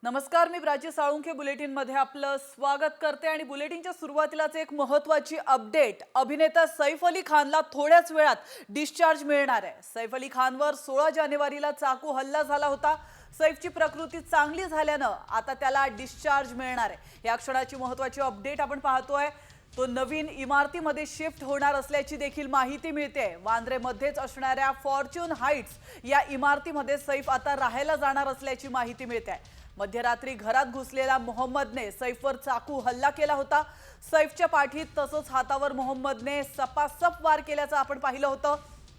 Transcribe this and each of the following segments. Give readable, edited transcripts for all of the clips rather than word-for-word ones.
नमस्कार, मी प्राची साळुंखे बुलेटिन मध्ये आपलं स्वागत करते आणि बुलेटिनच्या सुरुवातीलाच एक महत्त्वाची अपडेट। अभिनेता सैफ अली खानला थोड्याच वेळात डिस्चार्ज मिळणार आहे। सैफ अली खानवर 16 जानेवारीला चाकू हल्ला झाला होता। सैफची प्रकृती चांगली झाल्याने आता त्याला डिस्चार्ज मिळणार आहे। या क्षणाची महत्त्वाची अपडेट आपण पाहतोय। तो नवीन इमारतीमध्ये शिफ्ट होणार असल्याची देखील माहिती मिळते। वांद्रेमध्येच असणाऱ्या फॉर्च्यून हाइट्स या इमारतीमध्ये सैफ आता राहायला जाणार असल्याची माहिती मिळते। मध्यरात्री घरात घुसलेला मोहम्मदने सैफवर चाकू हल्ला केला होता। सैफच्या पाठीत तसंच हातावर मोहम्मदने सपासप वार केल्याचं आपण पाहिलं होतं।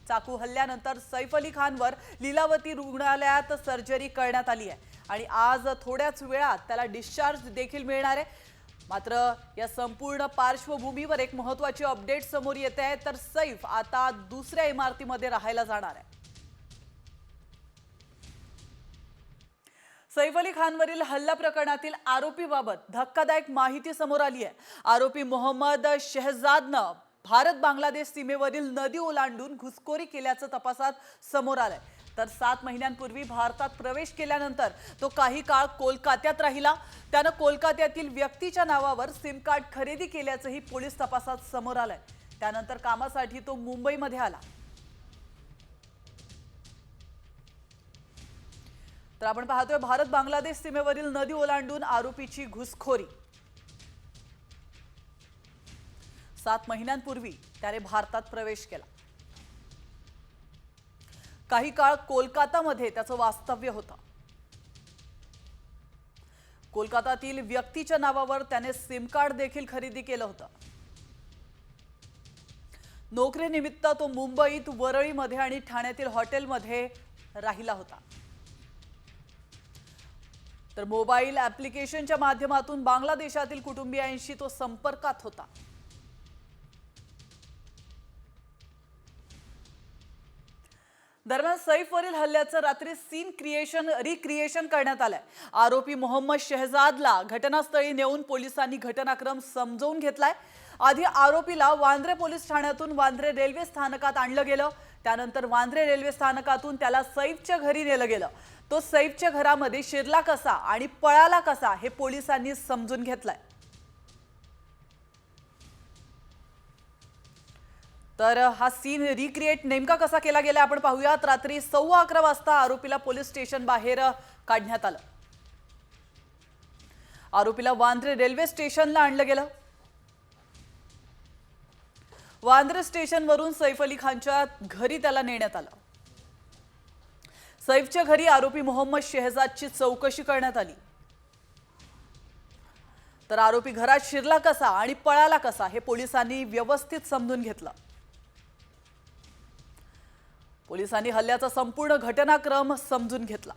चाकू हल्ल्यानंतर सैफ अली खानवर लीलावती रुग्णालयात सर्जरी करण्यात आली आहे आणि आज थोड्याच वेळात त्याला डिस्चार्ज देखील मिळणार आहे। मात्र या संपूर्ण पार्श्वभूमीवर एक महत्त्वाची अपडेट समोर येते आहे, तर सैफ आता दुसऱ्या इमारतीमध्ये राहायला जाणार आहे। सैफ अली खानवरील हल्ला प्रकरणातील आरोपीबाबत धक्कादायक माहिती समोर आली आहे। आरोपी मोहम्मद शहजादनं भारत बांगलादेश सीमेवरील नदी ओलांडून घुसखोरी केल्याचं तपासात समोर आलंय। तर 7 महिन्यांपूर्वी भारतात प्रवेश केल्यानंतर तो काही काळ कोलकात्यात राहिला। त्यानं कोलकात्यातील व्यक्तीच्या नावावर सिम कार्ड खरेदी केल्याचंही पोलीस तपासात समोर आलंय। त्यानंतर कामासाठी तो मुंबईमध्ये आला। तर आपण पाहतोय भारत बांगलादेश सीमेवरील नदी ओलांडून आरोपीची घुसखोरी। 7 महिन्यांपूर्वी त्याने भारतात प्रवेश केला। काही काळ कोलकातामध्ये त्याचं वास्तव्य होतं। कोलकातातील व्यक्तीच्या नावावर त्याने सिम कार्ड देखील खरेदी केलं होतं। नोकरीनिमित्त तो मुंबईत वरळीमध्ये आणि ठाण्यातील हॉटेलमध्ये राहिला होता। तर मोबाईल ॲप्लिकेशनच्या माध्यमातून बांगलादेशातील कुटुंबियांशी तो संपर्कात होता। दरम्यान सैफवरील हल्ल्याचं रात्री सीन रिक्रिएशन करण्यात आलंय। आरोपी मोहम्मद शहजादला घटनास्थळी नेऊन पोलिसांनी घटनाक्रम समजून घेतलाय। आधी आरोपीला वांद्रे पोलीस ठाण्यातून वांद्रे रेल्वे स्थानकात आणलं गेलं। त्यानंतर वांद्रे रेल्वे स्थानकातून त्याला सैफच्या घरी नेलं गेलं। तो सैफच्या घरामध्ये शिरला कसा आणि पळाला कसा हे पोलिसांनी समजून घेतलंय। तर हा सीन रिक्रिएट नेमका कसा केला गेला आपण पाहूयात। रात्री 11:15 वाजता आरोपीला पोलीस स्टेशन बाहेर काढण्यात आलं। आरोपीला वांद्रे रेल्वे स्टेशनला आणलं गेलं। वांद्रे स्टेशनवरून सैफ अली खानच्या घरी त्याला नेण्यात आलं। सैफच्या घरी आरोपी मोहम्मद शहजादची चौकशी करण्यात आली। तर आरोपी घरात शिरला कसा आणि पळाला कसा हे पोलिसांनी व्यवस्थित समजून घेतलं। पोलिसांनी हल्ल्याचा संपूर्ण घटनाक्रम समजून घेतला।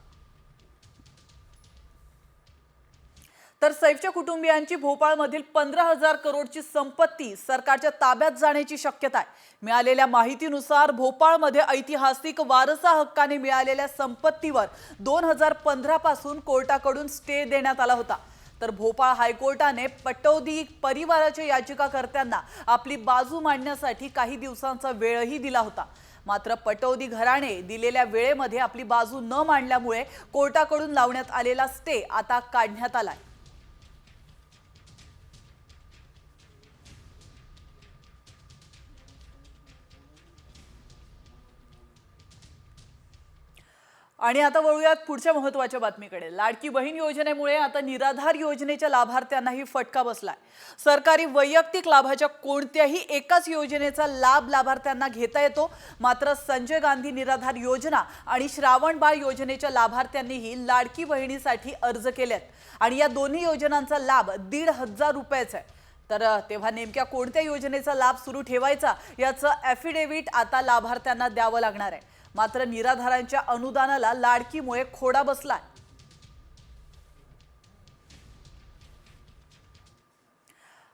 तर सैफच्या कुटुंबियांची भोपाळमधील 15,000 करोडची संपत्ती सरकारच्या ताब्यात जाण्याची शक्यता आहे। मिळालेल्या माहितीनुसार भोपाळमध्ये ऐतिहासिक वारसा हक्काने मिळालेल्या संपत्तीवर 2015 पासून कोर्टाकडून स्टे देण्यात आला होता। तर भोपाळ हायकोर्टाने पटौदी परिवाराच्या याचिकाकर्त्यांना आपली बाजू मांडण्यासाठी काही दिवसांचा वेळही दिला होता। मात्र पटौदी घराणे दिलेल्या वेळेमध्ये आपली बाजू न मांडल्यामुळे कोर्टाकडून लावण्यात आलेला स्टे आता काढण्यात आलाय। आणि आता वळूयात पुढच्या महत्त्वाच्या बातमीकडे। लाडकी बहीण योजनेमुळे आता निराधार योजनेच्या लाभार्थ्यांनाही फटका बसलाय। सरकारी वैयक्तिक लाभाच्या कोणत्याही एकाच योजनेचा लाभ लाभार्थ्यांना घेता येतो। मात्र संजय गांधी निराधार योजना आणि श्रावणबाळ योजनेच्या लाभार्थ्यांनीही लाडकी बहिणीसाठी अर्ज केलेत आणि या दोन्ही योजनांचा लाभ 1,500 रुपयाचा आहे। तर तेव्हा नेमक्या कोणत्या योजनेचा लाभ सुरू ठेवायचा याचं ॲफिडेव्हिट आता लाभार्थ्यांना द्यावं लागणार आहे। मात्र निराधारांच्या अनुदानाला लाडकीमुळे खोडा बसलाय।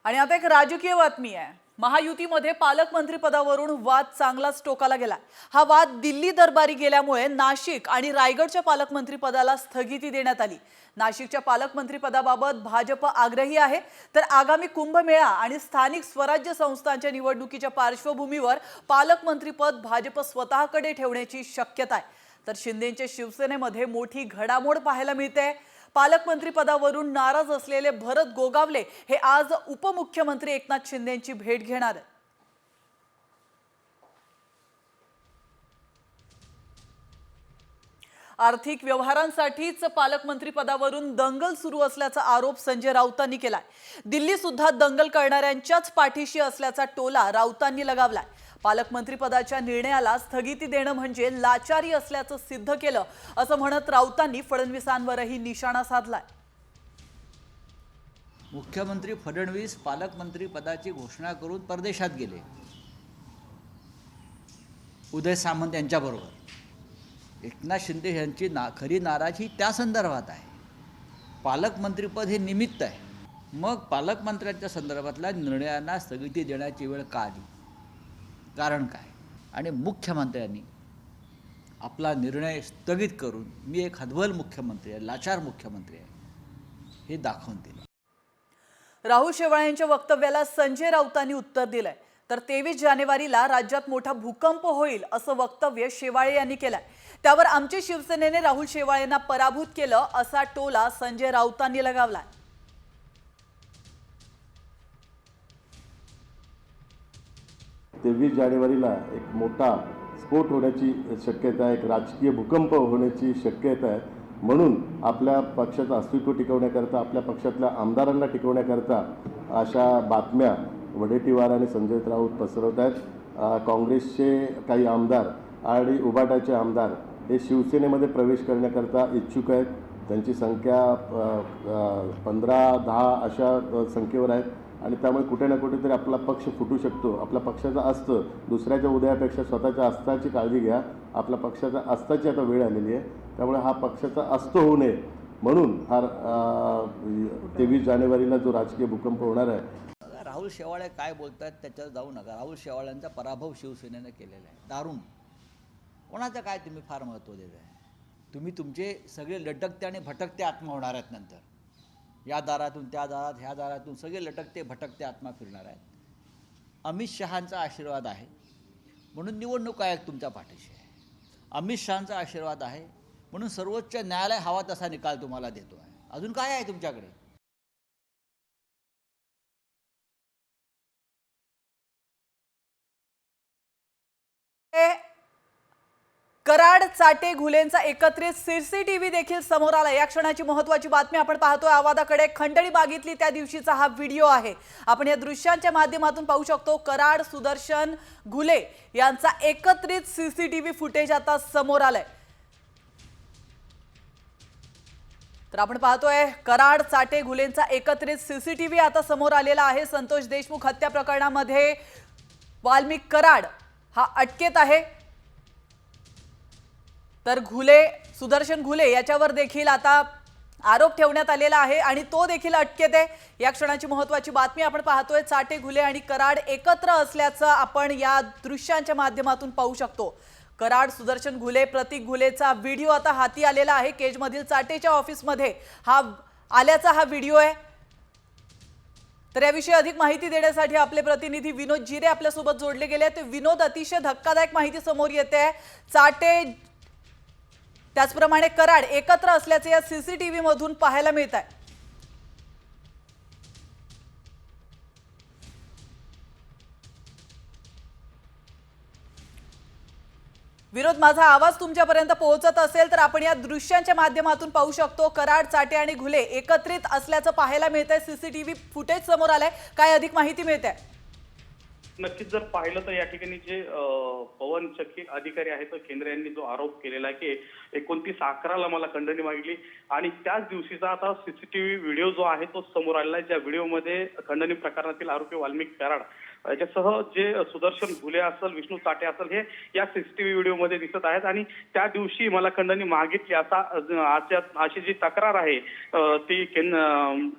आणि आता एक राजकीय बातमी आहे। महायुतीमध्ये पालकमंत्री पदावरून वाद चांगलाच टोकाला गेला। हा वाद दिल्ली दरबारी गेल्यामुळे नाशिक आणि रायगडच्या पालकमंत्री पदाला स्थगिती देण्यात आली। नाशिकच्या पालकमंत्री पदाबाबत भाजप आग्रही आहे। तर आगामी कुंभमेळा आणि स्थानिक स्वराज्य संस्थांच्या निवडणुकीच्या पार्श्वभूमीवर पालकमंत्री पद भाजप स्वतःकडे ठेवण्याची शक्यता आहे। तर शिंदेंच्या शिवसेनेमध्ये मोठी घडामोड पाहायला मिळते। पालकमंत्री पदावरून नाराज असलेले भरत गोगावले हे आज उपमुख्यमंत्री एकनाथ शिंदेंची भेट घेणार आहेत। आर्थिक व्यवहारांसाठीच पालकमंत्री पदावरून दंगल सुरू असल्याचा आरोप संजय राऊतांनी केलाय। दिल्ली सुद्धा दंगल करणाऱ्यांच्याच पाठीशी असल्याचा टोला राऊतांनी लगावलाय। पालकमंत्री पदाच्या निर्णयाला स्थगिती देणं म्हणजे लाचारी असल्याचं सिद्ध केलं असं म्हणत राऊतांनी फडणवीसांवरही निशाणा साधलाय। मुख्यमंत्री फडणवीस पालकमंत्री पदाची घोषणा करून परदेशात गेले उदय सामंत यांच्याबरोबर। एकनाथ शिंदे यांची खरी नाराजी त्या संदर्भात आहे। पालकमंत्रीपद हे निमित्त आहे, मग पालकमंत्र्यांच्या संदर्भातल्या निर्णयांना स्थगिती देण्याची वेळ का आली, कारण काय? आणि मुख्यमंत्र्यांनी आपला निर्णय स्थगित करून मी एक हतबल मुख्यमंत्री आहे, लाचार मुख्यमंत्री आहे हे दाखवून दिलं। राहुल शेवाळे यांच्या वक्तव्याला संजय राऊतांनी उत्तर दिलंय। तर 23 जानेवारीला राज्यात मोठा भूकंप होईल असं वक्तव्य शेवाळे यांनी केलंय। त्यावर आमच्या शिवसेनेने राहुल शेवाळेंना पराभूत केलं असा टोला संजय राऊतांनी लगावलाय। 23 जानेवारीला एक मोठा स्फोट होण्याची शक्यता आहे, एक राजकीय भूकंप होण्याची शक्यता आहे। म्हणून आपल्या पक्षाचं अस्तित्व टिकवण्याकरता, आपल्या पक्षातल्या आमदारांना टिकवण्याकरता अशा बातम्या वडेट्टीवार आणि संजय राऊत पसरवत आहेत। काँग्रेसचे काही आमदार आणि उबाटाचे आमदार हे शिवसेनेमध्ये प्रवेश करण्याकरता इच्छुक आहेत। त्यांची संख्या 15-10 अशा संख्येवर आहे आणि त्यामुळे कुठे ना कुठेतरी आपला पक्ष फुटू शकतो। आपल्या पक्षाचं अस्त्र दुसऱ्याच्या उदयापेक्षा स्वतःच्या अस्त्राची काळजी घ्या। आपल्या पक्षाच्या अस्त्राची आता वेळ आलेली आहे, त्यामुळे हा पक्षाचा अस्त्र होऊ नये म्हणून हा 23 जानेवारीला जो राजकीय भूकंप होणार आहे। राहुल शेवाळे काय बोलतात त्याच्यावर जाऊ नका। राहुल शेवाळ्यांचा पराभव शिवसेनेने केलेला आहे, दारुण। कोणाचं काय तुम्ही फार महत्त्व देत आहे? तुम्ही तुमचे सगळे लटकते आणि भटकते आत्मा होणार आहेत नंतर। या दारातून त्या दारात, ह्या दारातून सगळे लटकते भटकते आत्मा फिरणार आहेत। अमित शहांचा आशीर्वाद आहे म्हणून निवडणूक आयोग तुमच्या पाठीशी आहे। अमित शहांचा आशीर्वाद आहे म्हणून सर्वोच्च न्यायालय हवा तसा निकाल तुम्हाला देतो आहे। अजून काय आहे तुमच्याकडे? कराड चाटे घुलेंचा एकत्रित सीसीटीव्ही देखील समोर आला। या क्षणाची महत्त्वाची बातमी आपण पाहतोय। आवादाकडे खंडणी मागितली त्या दिवशीचा हा व्हिडिओ आहे। आपण या दृश्यांच्या माध्यमातून पाहू शकतो कराड सुदर्शन घुले यांचा एकत्रित सीसीटीव्ही फुटेज आता समोर आलाय। तर आपण पाहतोय कराड चाटे घुलेंचा एकत्रित सीसीटीव्ही आता समोर आलेला आहे। संतोष देशमुख हत्या प्रकरणामध्ये वाल्मिक कराड हा अटकेत आहे, तर सुदर्शन घुले याच्यावर देखील आता आरोप ठेवण्यात आलेला आहे आणि तो देखील अटकेत आहे। या क्षणाची महत्त्वाची बातमी आपण पाहतोय। चाटे घुले आणि कराड एकत्र असल्याचं आपण या दृश्यांच्या माध्यमातून पाहू शकतो। कराड सुदर्शन घुले प्रतीक घुलेचा व्हिडिओ आता हाती आलेला आहे। केजमधील चाटेच्या ऑफिसमध्ये आल्याचा हा व्हिडिओ आहे। तर याविषयी अधिक माहिती देण्यासाठी आपले प्रतिनिधी विनोद जिरे आपल्यासोबत जोडले गेले आहेत। विनोद, अतिशय धक्कादायक माहिती समोर येते आहे। चाटे त्याचप्रमाणे कराड एकत्र असल्याचे या सीसीटीव्ही मधून पाहायला मिळत आहे। विनोद, माझा आवाज तुमच्यापर्यंत पोहोचत असेल तर आपण या दृश्यांच्या माध्यमातून पाहू शकतो कराड चाटे आणि घुले एकत्रित असल्याचं पाहायला मिळतंय। सीसीटीव्ही फुटेज समोर आलंय, काय अधिक माहिती मिळते? नक्कीच जर पाहिलं तर या ठिकाणी जे पवन चक्की अधिकारी आहेत केंद्र यांनी जो आरोप केलेला आहे की 29/11 मला खंडणी मागितली आणि त्याच दिवशीचा आता सीसीटीव्ही व्हिडिओ जो आहे तो समोर आलेला आहे। ज्या व्हिडिओमध्ये खंडणी प्रकरणातील आरोपी वाल्मिक कराड याच्यासह जे सुदर्शन घुले असेल, विष्णू चाटे असेल हे या सीसीटीव्ही व्हिडिओमध्ये दिसत आहेत आणि त्या दिवशी मला खंडणी मागितली अशी जी तक्रार आहे ती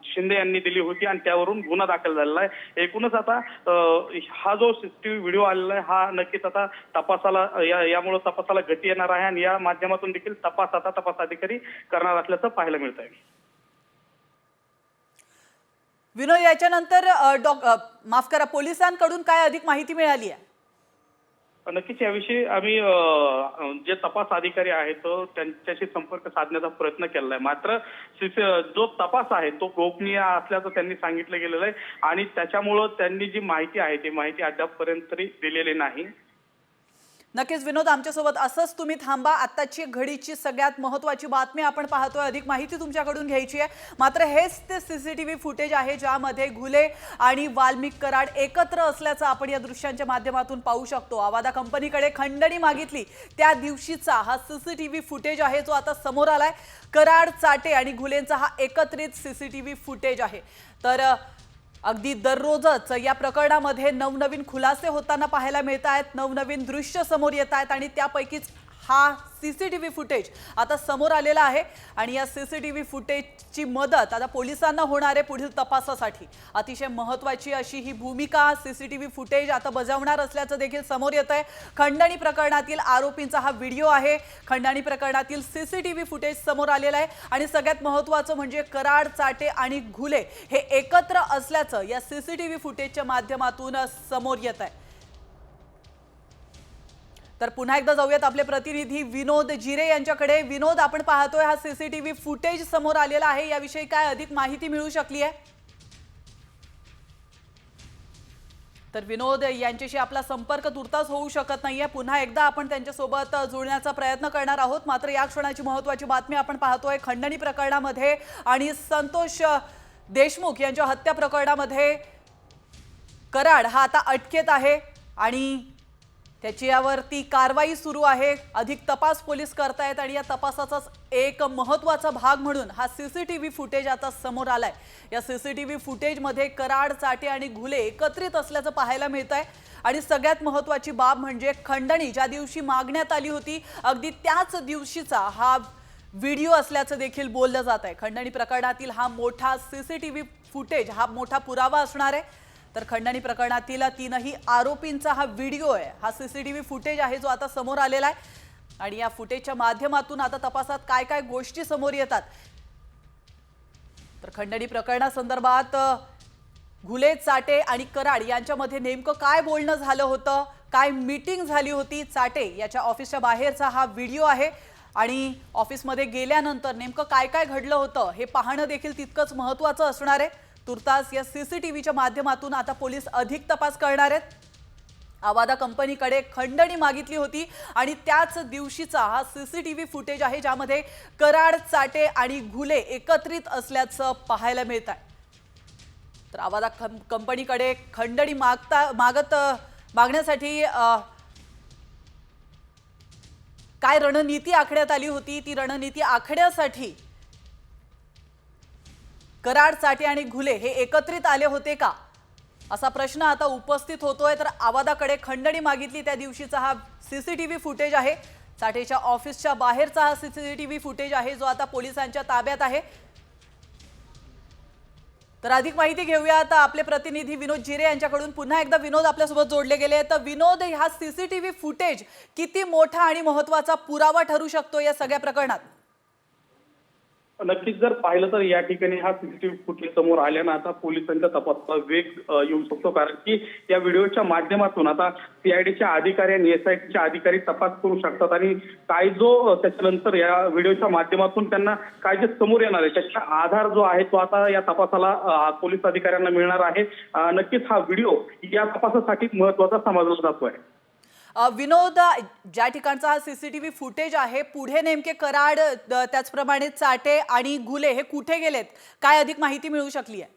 शिंदे यांनी दिली होती आणि त्यावरून गुन्हा दाखल झालेला आहे। एकूणच आता हा जो सीसीटीव्ही व्हिडिओ आलेला आहे हा नक्कीच आता तपासाला यामुळे तपासाला गती येणार आहे आणि या माध्यमातून देखील तपास अधिकारी करणार असल्याचं पाहायला मिळत आहे। विनोद, याच्यानंतर माफ करा, पोलिसांकडून काय अधिक माहिती मिळाली आहे? नक्कीच याविषयी आम्ही जे तपास अधिकारी आहेत त्यांच्याशी संपर्क साधण्याचा प्रयत्न केलेला आहे. मात्र जो तपास आहे तो गोपनीय असल्याचं त्यांनी सांगितलं गेलेलं आहे आणि त्याच्यामुळं त्यांनी जी माहिती आहे ती माहिती अद्यापपर्यंत तरी दिलेली नाही. नक्कीच विनोद, आमच्यासोबत असंच तुम्ही थांबा. आत्ताची घडीची सगळ्यात महत्त्वाची बातमी आपण पाहतोय. अधिक माहिती तुमच्याकडून घ्यायची आहे. मात्र हेच ते सीसीटीव्ही फुटेज आहे ज्यामध्ये घुले आणि वाल्मिक कराड एकत्र असल्याचं आपण या दृश्यांच्या माध्यमातून पाहू शकतो. आवादा कंपनीकडे खंडणी मागितली त्या दिवशीचा हा सीसीटीव्ही फुटेज आहे जो आता समोर आलाय. कराड, चाटे आणि घुलेंचा हा एकत्रित सीसीटीव्ही फुटेज आहे. तर अगदी दररोजच या प्रकरणामध्ये नवनवीन खुलासे होताना पाहायला मिळत आहेत, नवनवीन दृश्य समोर येत आहेत आणि त्यापैकीच हा सीसीटीव्ही फुटेज आता समोर आलेला आहे. आणि या सीसीटीव्ही फुटेजची मदत आता पोलिसांना होणार आहे पुढील तपासासाठी. अतिशय महत्त्वाची अशी ही भूमिका सीसीटीव्ही फुटेज आता बजावणार असल्याचं देखील समोर येत आहे. खंडणी प्रकरणातील आरोपींचा हा व्हिडिओ आहे. खंडणी प्रकरणातील सीसीटीव्ही फुटेज समोर आलेलं आहे आणि सगळ्यात महत्त्वाचं म्हणजे कराड, चाटे आणि घुले हे एकत्र असल्याचं या सीसीटीव्ही फुटेजच्या माध्यमातून समोर येत आहे. तर पुन्हा एकदा जाऊयात आपले प्रतिनिधी विनोद जिरे यांच्याकडे. विनोद, आपण पाहतोय हा सीसीटीव्ही फुटेज समोर आलेला आहे, याविषयी काय अधिक माहिती मिळू शकली आहे? तर विनोद यांच्याशी आपला संपर्क तुर्तास होऊ शकत नाहीये. पुन्हा एकदा आपण त्यांच्यासोबत जुळण्याचा प्रयत्न करणार आहोत. मात्र या क्षणाची महत्त्वाची बातमी आपण पाहतोय खंडणी प्रकरणामध्ये आणि संतोष देशमुख यांच्या हत्या प्रकरणामध्ये कराड हा आता अटकेत आहे आणि त्याची यावरती कारवाई सुरू आहे. अधिक तपास पोलीस करतायत आणि या तपासाचाच एक महत्त्वाचा भाग म्हणून हा सीसीटीव्ही फुटेज आता समोर आलाय. या सीसीटीव्ही फुटेजमध्ये कराड, चाटे आणि घुले एकत्रित असल्याचं पाहायला मिळत आहे. आणि सगळ्यात महत्त्वाची बाब म्हणजे खंडणी ज्या दिवशी मागण्यात आली होती अगदी त्याच दिवशीचा हा व्हिडिओ असल्याचं देखील बोललं जात आहे. खंडणी प्रकरणातील हा मोठा सीसीटीव्ही फुटेज हा मोठा पुरावा असणार आहे. तर खंडणी प्रकरणातील तीनही आरोपींचा हा व्हिडिओ आहे, हा सीसीटीव्ही फुटेज आहे जो आता समोर आलेला आहे. आणि या फुटेजच्या माध्यमातून आता तपासात काय काय गोष्टी समोर येतात. तर खंडणी प्रकरणासंदर्भात घुले, चाटे आणि कराड यांच्यामध्ये नेमकं काय बोलणं झालं होतं, काय मीटिंग झाली होती. चाटे याच्या ऑफिसच्या बाहेरचा हा व्हिडिओ आहे आणि ऑफिसमध्ये गेल्यानंतर नेमकं काय काय घडलं होतं हे पाहणं देखील तितकंच महत्त्वाचं असणार आहे. तुर्तास या सीसीटीव्हीच्या माध्यमातून आता पोलीस अधिक तपास करणार आहेत. आवादा कंपनीकडे खंडणी मागितली होती आणि त्याच दिवशीचा हा सीसीटीव्ही फुटेज आहे ज्यामध्ये कराड, चाटे आणि घुले एकत्रित असल्याचं पाहायला मिळत आहे. तर आवादा कंपनीकडे खंडणी मागण्यासाठी काय रणनीती आखण्यात आली होती, ती रणनीती आखण्यासाठी कराड, चाटे आणि घुले हे एकत्रित आले होते का असा प्रश्न आता उपस्थित होतोय. तर आवादाकडे खंडणी मागितली त्या दिवशीचा हा सीसीटीव्ही फुटेज आहे. चाटेच्या ऑफिसच्या बाहेरचा हा सीसीटीव्ही फुटेज आहे जो आता पोलिसांच्या ताब्यात आहे. तर अधिक माहिती घेऊया आता आपले प्रतिनिधी विनोद जिरे यांच्याकडून. पुन्हा एकदा विनोद आपल्यासोबत जोडले गेले. तर विनोद, हा सीसीटीव्ही फुटेज किती मोठा आणि महत्त्वाचा पुरावा ठरू शकतो या सगळ्या प्रकरणात? नक्कीच जर पाहिलं तर या ठिकाणी हा सीसीटीव्ही फुटेज समोर आल्यानं आता पोलिसांच्या तपासाला वेग येऊ शकतो. कारण की या व्हिडिओच्या माध्यमातून आता सीआयडीच्या अधिकारी आणि एसआयटीच्या अधिकारी तपास करू शकतात आणि काय जो त्याच्यानंतर या व्हिडिओच्या माध्यमातून त्यांना काय जे समोर येणार आहे त्याचा आधार जो आहे तो आता या तपासाला पोलीस अधिकाऱ्यांना मिळणार आहे. नक्कीच हा व्हिडिओ या तपासासाठी महत्त्वाचा समजला जातोय. विनोद, ज्या ठिकाणचा हा सीसीटीव्ही फुटेज आहे पुढे नेमके कराड, त्याचप्रमाणे चाटे आणि घुले हे कुठे गेलेत, काय अधिक माहिती मिळू शकली आहे?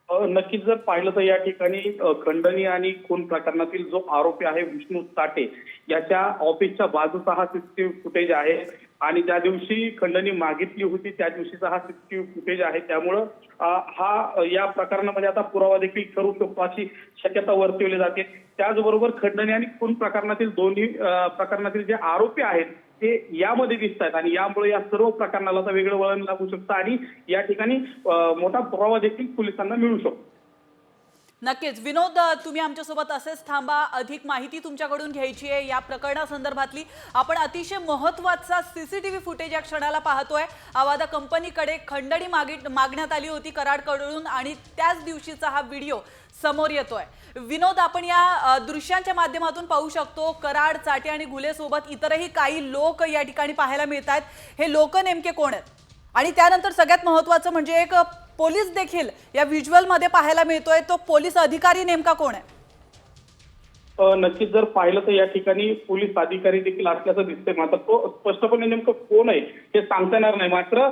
नक्कीच जर पाहिलं तर या ठिकाणी खंडणी आणि खून प्रकरणातील जो आरोपी आहे विष्णू चाटे याच्या ऑफिसच्या बाजूचा हा सीसीटीव्ही फुटेज आहे आणि ज्या दिवशी खंडणी मागितली होती त्या दिवशीचा हा सीसीटीव्ही फुटेज आहे. त्यामुळं हा या प्रकरणामध्ये आता पुरावा देखील ठरू शकतो अशी शक्यता वर्तवली जाते. त्याचबरोबर खंडणी आणि खून प्रकरणातील दोन्ही प्रकरणातील जे आरोपी आहेत ते यामध्ये दिसत आहेत आणि यामुळे या सर्व प्रकरणाला आता वेगळं वळण लागू शकतं आणि या ठिकाणी मोठा पुरावा देखील पोलिसांना मिळू शकतो. नक्कीच विनोद, तुम्ही आमच्यासोबत असेच थांबा. अधिक माहिती तुमच्याकडून घ्यायची आहे या प्रकरणासंदर्भातली. आपण अतिशय महत्त्वाचा सीसीटीव्ही फुटेज या क्षणाला पाहतोय. आवादा कंपनीकडे खंडणी मागण्यात आली होती कराडकडून आणि त्याच दिवशीचा हा व्हिडिओ समोर येतोय. विनोद, आपण या दृश्यांच्या माध्यमातून पाहू शकतो कराड, चाटे आणि घुले सोबत इतरही काही लोक या ठिकाणी पाहायला मिळत आहेत. हे लोक नेमके कोण आहेत? आणि त्यानंतर सगळ्यात महत्त्वाचं म्हणजे एक पोलीस देखील या व्हिज्युअलमध्ये पाहायला मिळतोय. तो पोलीस अधिकारी नेमका कोण आहे? नक्कीच जर पाहिलं तर या ठिकाणी पोलीस अधिकारी देखील असल्याचं दिसतंय. मात्र तो स्पष्टपणे नेमकं कोण आहे हे सांगता येणार नाही. मात्र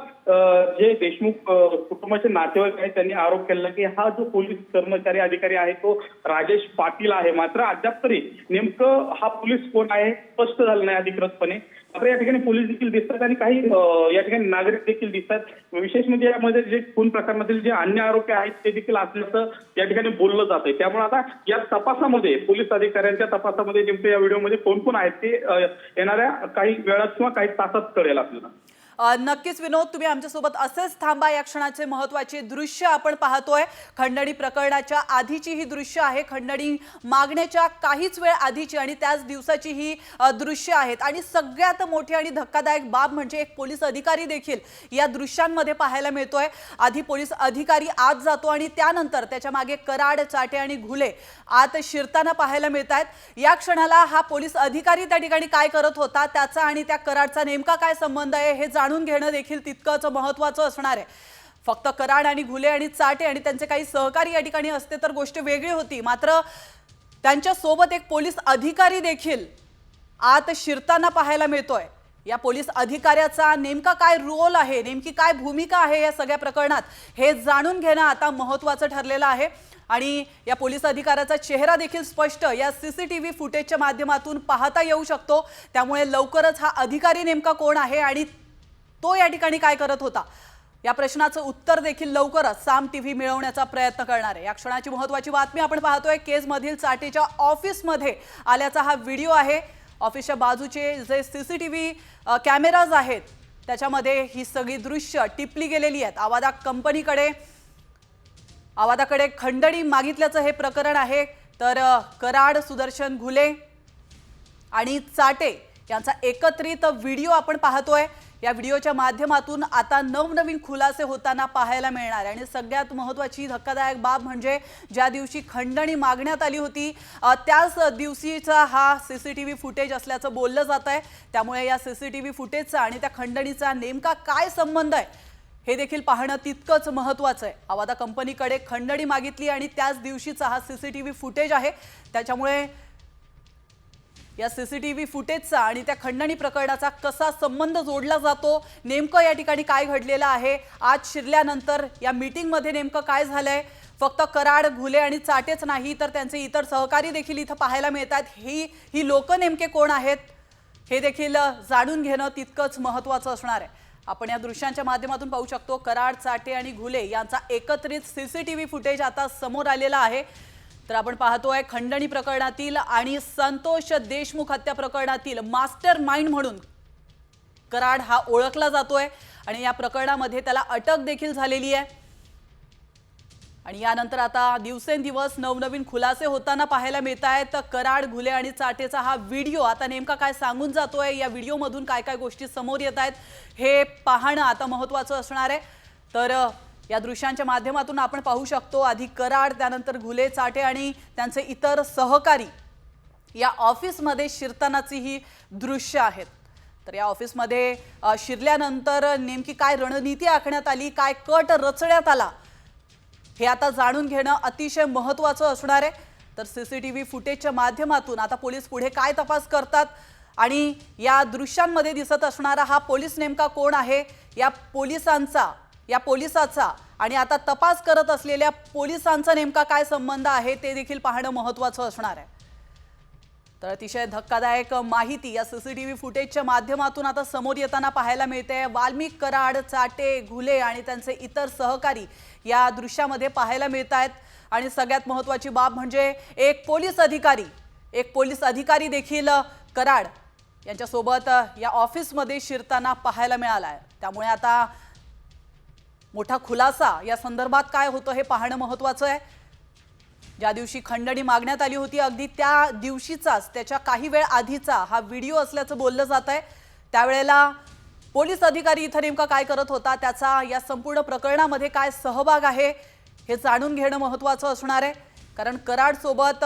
जे देशमुख कुटुंबाचे नातेवाईक आहेत त्यांनी आरोप केला की हा जो पोलीस कर्मचारी अधिकारी आहे तो राजेश पाटील आहे. मात्र अद्याप तरी नेमकं हा पोलीस कोण आहे स्पष्ट झालं नाही अधिकृतपणे. मात्र या ठिकाणी पोलीस देखील दिसतात आणि काही या ठिकाणी नागरिक देखील दिसतात. विशेष म्हणजे यामध्ये जे खून प्रकरणातील जे अन्य आरोपी आहेत ते देखील असल्याचं या ठिकाणी बोललं जात आहे. त्यामुळे आता या तपासामध्ये पोलीस अधिकाऱ्यांच्या तपासामध्ये नेमकं या व्हिडिओमध्ये कोण कोण आहेत ते येणाऱ्या काही वेळात किंवा काही तासात कळेल आपल्याला. नक्कीच विनोद, तुम्ही आमच्यासोबत असेच थांबा. या क्षणाचे महत्त्वाचे दृश्य आपण पाहतोय. खंडणी प्रकरणाच्या आधीची ही दृश्य आहे. खंडणी मागण्याच्या काहीच वेळ आधीची आणि त्याच दिवसाची ही दृश्य आहेत. आणि सगळ्यात मोठी आणि धक्कादायक बाब म्हणजे एक पोलीस अधिकारी देखील या दृश्यांमध्ये पाहायला मिळतोय. आधी पोलीस अधिकारी आत जातो आणि त्यानंतर त्याच्या मागे कराड, चाटे आणि घुले आत शिरताना पाहायला मिळत आहेत. या क्षणाला हा पोलीस अधिकारी त्या ठिकाणी काय करत होता, त्याचा आणि त्या कराडचा नेमका काय संबंध आहे हे जाणून घेणं देखील तितकंच महत्त्वाचं असणार आहे. फक्त कराड आणि घुले आणि चाटे आणि त्यांचे काही सहकारी या ठिकाणी असते तर गोष्ट वेगळी होती. मात्र त्यांच्या सोबत एक पोलीस अधिकारी देखील आत शिरताना पाहायला मिळतोय. या पोलीस अधिकाऱ्याचा नेमका काय रोल आहे, नेमकी काय भूमिका आहे या सगळ्या प्रकरणात हे जाणून घेणं आता महत्त्वाचं ठरलेलं आहे. आणि या पोलीस अधिकाऱ्याचा चेहरा देखील स्पष्ट या सीसीटीव्ही फुटेजच्या माध्यमातून पाहता येऊ शकतो. त्यामुळे लवकरच हा अधिकारी नेमका कोण आहे आणि तो या ठिकाणी काय करत होता या प्रश्नाचं उत्तर देखील लवकरच साम टीव्ही मिळवण्याचा प्रयत्न करणार आहे. या क्षणाची महत्त्वाची बातमी आपण पाहतोय. केजमधील चाटेच्या ऑफिसमध्ये आल्याचा हा व्हिडिओ आहे. ऑफिसच्या बाजूचे जे सीसीटीव्ही कॅमेराज आहेत त्याच्यामध्ये ही सगळी दृश्य टिपली गेलेली आहेत. आवादाकडे खंडणी मागितल्याचं हे प्रकरण आहे. तर कराड, सुदर्शन घुले आणि चाटे यांचा एकत्रित व्हिडिओ आपण पाहतोय. या व्हिडिओच्या माध्यमातून आता नवनवीन खुलासे होताना पाहायला मिळणार आहे. आणि सगळ्यात महत्त्वाची धक्कादायक बाब म्हणजे ज्या दिवशी खंडणी मागण्यात आली होती त्याच दिवशीचा हा सीसीटीव्ही फुटेज असल्याचं बोललं जात आहे. त्यामुळे या सीसीटीव्ही फुटेजचा आणि त्या खंडणीचा नेमका काय संबंध आहे हे देखील पाहणं तितकंच महत्त्वाचं आहे. आवादा कंपनीकडे खंडणी मागितली आणि त्याच दिवशीचा हा सीसीटीव्ही फुटेज आहे. त्याच्यामुळे या सीसीटीव्ही फुटेजचा आणि त्या खंडणी प्रकरणाचा कसा संबंध जोडला जातो, नेमकं या ठिकाणी काय घडलेलं आहे, आज शिरल्यानंतर या मीटिंगमध्ये नेमकं काय झालंय, फक्त कराड, घुले आणि चाटेच नाही तर त्यांचे इतर सहकारी देखील इथं पाहायला मिळतात. ही लोक नेमके कोण आहेत हे देखील जाणून घेणं तितकंच महत्त्वाचं असणार आहे. आपण या दृश्यांच्या माध्यमातून पाहू शकतो कराड, चाटे आणि घुले यांचा एकत्रित सीसीटीव्ही फुटेज आता समोर आलेला आहे. तर आपण पाहतोय खंडणी प्रकरणातील आणि संतोष देशमुख हत्या प्रकरणातील मास्टर माइंड म्हणून कराड हा ओळखला जातोय आणि या प्रकरणामध्ये त्याला अटक देखील झालेली आहे. आणि यानंतर आता दिवसेंदिवस नवनवीन खुलासे होताना पाहायला मिळत आहेत. कराड, घुले आणि चाटेचा हा व्हिडिओ आता नेमका काय सांगून जातोय, या व्हिडिओमधून काय काय गोष्टी समोर येत आहेत हे पाहणं आता महत्त्वाचं असणार आहे. तर या दृश्यांच्या माध्यमातून आपण पाहू शकतो आधी कराड, त्यानंतर घुले, चाटे आणि त्यांचे इतर सहकारी या ऑफिसमध्ये शिरतानाची ही दृश्य आहेत. तर या ऑफिसमध्ये शिरल्यानंतर नेमकी काय रणनीती आखण्यात आली, काय कट रचण्यात आला हे आता जाणून घेणं अतिशय महत्त्वाचं असणार आहे. तर सीसीटीव्ही फुटेजच्या माध्यमातून आता पोलीस पुढे काय तपास करतात आणि या दृश्यांमध्ये दिसत असणारा हा पोलीस नेमका कोण आहे, या पोलिसाचा आणि आता तपास करत असलेल्या पोलिसांचा नेमका काय संबंध आहे ते देखील पाहणं महत्त्वाचं असणार आहे. तर अतिशय धक्कादायक माहिती या सीसीटीव्ही फुटेजच्या माध्यमातून आता समोर येताना पाहायला मिळते. वाल्मिक, कराड, चाटे, घुले आणि त्यांचे इतर सहकारी या दृश्यामध्ये पाहायला मिळत आहेत. आणि सगळ्यात महत्त्वाची बाब म्हणजे एक पोलीस अधिकारी देखील कराड यांच्यासोबत या ऑफिसमध्ये शिरताना पाहायला मिळाला आहे. त्यामुळे आता मोठा खुलासा या संदर्भात काय होतं हे पाहणं महत्त्वाचं आहे. ज्या दिवशी खंडणी मागण्यात आली होती अगदी त्या दिवशीचाच त्याच्या काही वेळ आधीचा हा व्हिडिओ असल्याचं बोललं जात आहे। त्यावेळेला पोलीस अधिकारी इथं नेमका काय करत होता, त्याचा या संपूर्ण प्रकरणामध्ये काय सहभाग आहे हे जाणून घेणं महत्त्वाचं असणार आहे। कारण कराड सोबत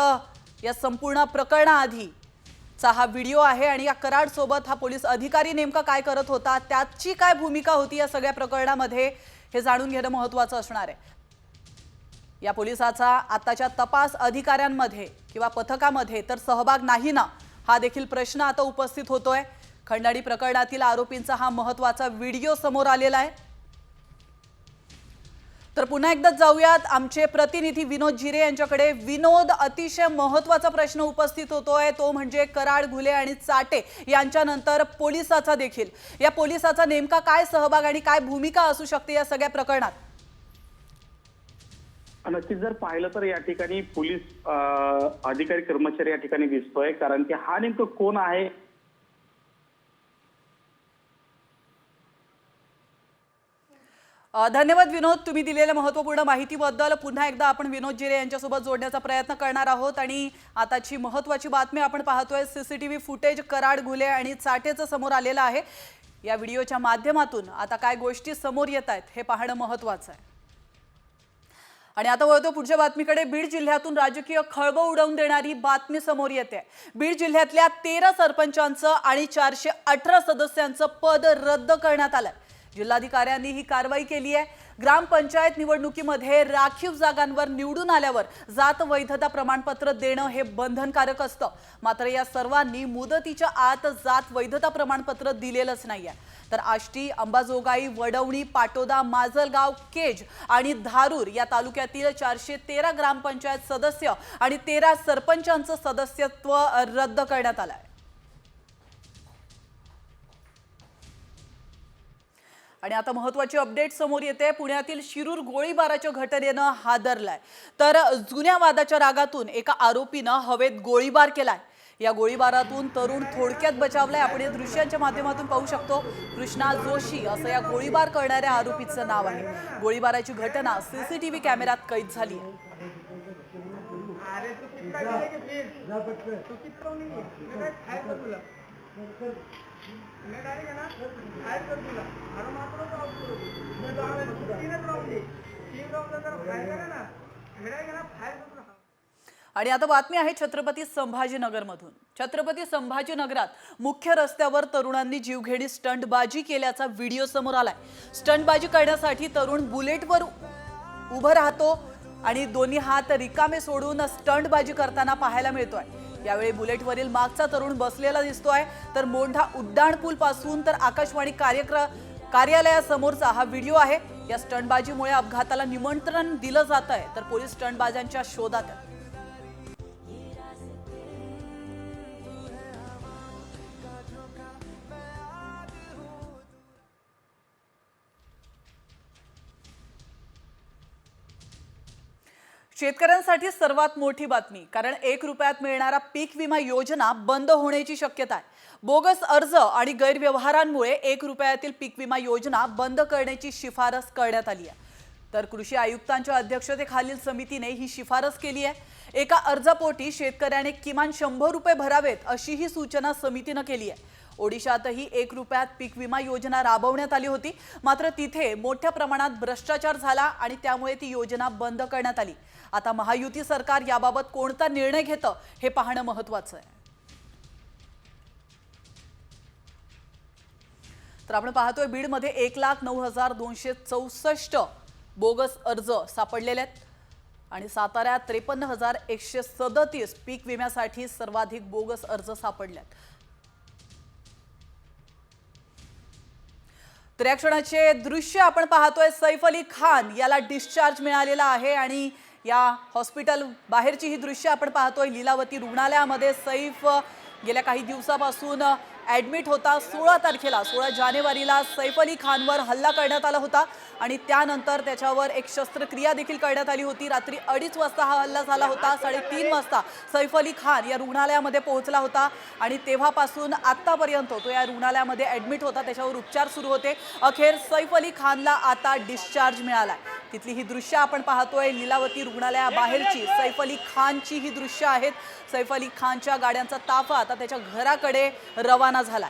या संपूर्ण प्रकरणाआधीचा हा व्हिडिओ आहे आणि या कराड सोबत हा पोलीस अधिकारी नेमका काय करत होता, त्याची काय भूमिका होती या सगळ्या प्रकरणामध्ये हे जाणून घेणं महत्त्वाचं असणार आहे। या पोलिसाचा आताच्या तपास अधिकाऱ्यांमध्ये किंवा पथकामध्ये तर सहभाग नाही ना, हा देखील प्रश्न आता उपस्थित होतोय। खंडणी प्रकरणातील आरोपींचा हा महत्त्वाचा व्हिडिओ समोर आलेला आहे। तर पुन्हा एकदा जाऊयात आमचे प्रतिनिधी विनोद जिरे यांच्याकडे। विनोद, अतिशय महत्त्वाचा प्रश्न उपस्थित होतोय, तो म्हणजे कराड, घुले आणि चाटे यांच्यानंतर पोलिसाचा देखील। या पोलिसाचा नेमका काय सहभाग आणि काय भूमिका असू शकते या सगळ्या प्रकरणात? नक्कीच जर पाहिलं तर या ठिकाणी पोलीस अधिकारी कर्मचारी या ठिकाणी दिसतोय, कारण की हा नेमकं कोण आहे। धन्यवाद विनोद, तुम्ही दिलेल्या महत्त्वपूर्ण माहितीबद्दल। पुन्हा एकदा आपण विनोद जिरे यांच्यासोबत जोडण्याचा प्रयत्न करणार आहोत आणि आताची महत्त्वाची बातमी आपण पाहतोय, सीसीटीव्ही फुटेज कराड, घुले आणि चाटेचं समोर आलेलं आहे। या व्हिडिओच्या माध्यमातून आता काय गोष्टी समोर येत आहेत हे पाहणं महत्त्वाचं आहे। आणि आता वळतो पुढच्या बातमीकडे। बीड जिल्ह्यातून राजकीय खळबळ उडवून देणारी बातमी समोर येते। बीड जिल्ह्यातल्या 13 सरपंचांचं आणि 418 सदस्यांचं पद रद्द करण्यात आलंय। जिल्हाधिकाऱ्यांनी ही कारवाई केली आहे। ग्रामपंचायत निवडणुकीमध्ये राखीव जागांवर निवडून आल्यावर जात वैधता प्रमाणपत्र देणं हे बंधनकारक असतं, मात्र या सर्वांनी मुदतीच्या आत जात वैधता प्रमाणपत्र दिलेलंच नाहीये। तर आष्टी, अंबाजोगाई, वडवणी, पाटोदा, माजलगाव, केज आणि धारूर या तालुक्यातील 413 ग्रामपंचायत सदस्य आणि 13 सरपंचांचं सदस्यत्व रद्द करण्यात आलंय। आणि आता महत्त्वाची अपडेट समोर येते। पुण्यातील शिरूर गोळीबाराच्या घटनेनं हादरलाय। तर जुन्या वादाच्या रागातून एका आरोपीनं हवेत गोळीबार केलाय। या गोळीबारातून तरुण थोडक्यात बचावलाय। आपण या दृश्यांच्या माध्यमातून पाहू शकतो। कृष्णा जोशी असं या गोळीबार करणाऱ्या आरोपीचं नाव आहे। गोळीबाराची घटना सीसीटीव्ही कॅमेऱ्यात कैद झाली आहे। आणि आता बातमी आहे छत्रपती संभाजीनगरमधून। छत्रपती संभाजीनगरात मुख्य रस्त्यावर तरुणांनी जीवघेणी स्टंटबाजी केल्याचा व्हिडिओ समोर आलाय। स्टंटबाजी करण्यासाठी तरुण बुलेटवर उभं राहतो आणि दोन्ही हात रिकामे सोडून स्टंटबाजी करताना पाहायला मिळतोय। यावेळी बुलेटवरील मागचा तरुण बसलेला दिसतोय। तर मोंढा उड्डाणपूल पासून तर आकाशवाणी कार्यालयासमोरचा हा व्हिडिओ आहे। या स्टंटबाजीमुळे अपघाताला निमंत्रण दिलं जात आहे, तर पोलीस स्टंटबाजांच्या शोधात आहेत। शेतकऱ्यांसाठी सर्वात मोठी बातमी, कारण 1 रुपयात मिळणारा पीक विमा योजना बंद होण्याची शक्यता आहे। बोगस अर्ज आणि गैरव्यवहारांमुळे 1 रुपयातील पीक विमा योजना बंद करण्याची शिफारस करण्यात आली आहे। तर कृषी आयुक्तांच्या अध्यक्षतेखालील समितीने ही शिफारस केली आहे। एका अर्जापोटी शेतकऱ्याने किमान 100 रुपये भरावेत अशी ही सूचना समितीने केली आहे। ओडिशातही 1 रुपयात पीक विमा योजना राबवण्यात आली होती, मात्र तिथे मोठ्या प्रमाणात भ्रष्टाचार झाला आणि त्यामुळे ती योजना बंद करण्यात आली। आता महायुती सरकार याबाबत कोणता निर्णय घेतं हे पाहणं महत्त्वाचं आहे। तर आपण पाहतोय बीडमध्ये 1,09,264 बोगस अर्ज सापडलेले आहेत आणि साताऱ्यात 53,137 पीक विम्यासाठी सर्वाधिक बोगस अर्ज सापडलेत। तर या क्षणाचे दृश्य आपण पाहतोय। सैफ अली खान याला डिस्चार्ज मिळालेला आहे आणि या हॉस्पिटल बाहेरची ही दृश्य आपण पाहतोय। लीलावती रुग्णालयामध्ये सैफ गेल्या काही दिवसापासून ॲडमिट होता. 16 जानेवारीला सैफ अली खानवर हल्ला करण्यात आला होता आणि त्यानंतर त्याच्यावर एक शस्त्रक्रिया देखील करण्यात आली होती. रात्री 2:30 वाजता हा हल्ला झाला होता. 3:30 वाजता सैफ अली खान या रुग्णालयामध्ये पोहोचला होता आणि तेव्हापासून आत्तापर्यंत तो या रुग्णालयामध्ये ॲडमिट होता. त्याच्यावर उपचार सुरू होते. अखेर सैफ अली खानला आता डिस्चार्ज मिळाला. तिथली ही दृश्य आपण पाहतोय. लीलावती रुग्णालयाबाहेरची सैफ अली खानची ही दृश्य आहेत. सैफ अली खानच्या गाड्यांचा ताफा आता त्याच्या घराकडे रवाना झाला.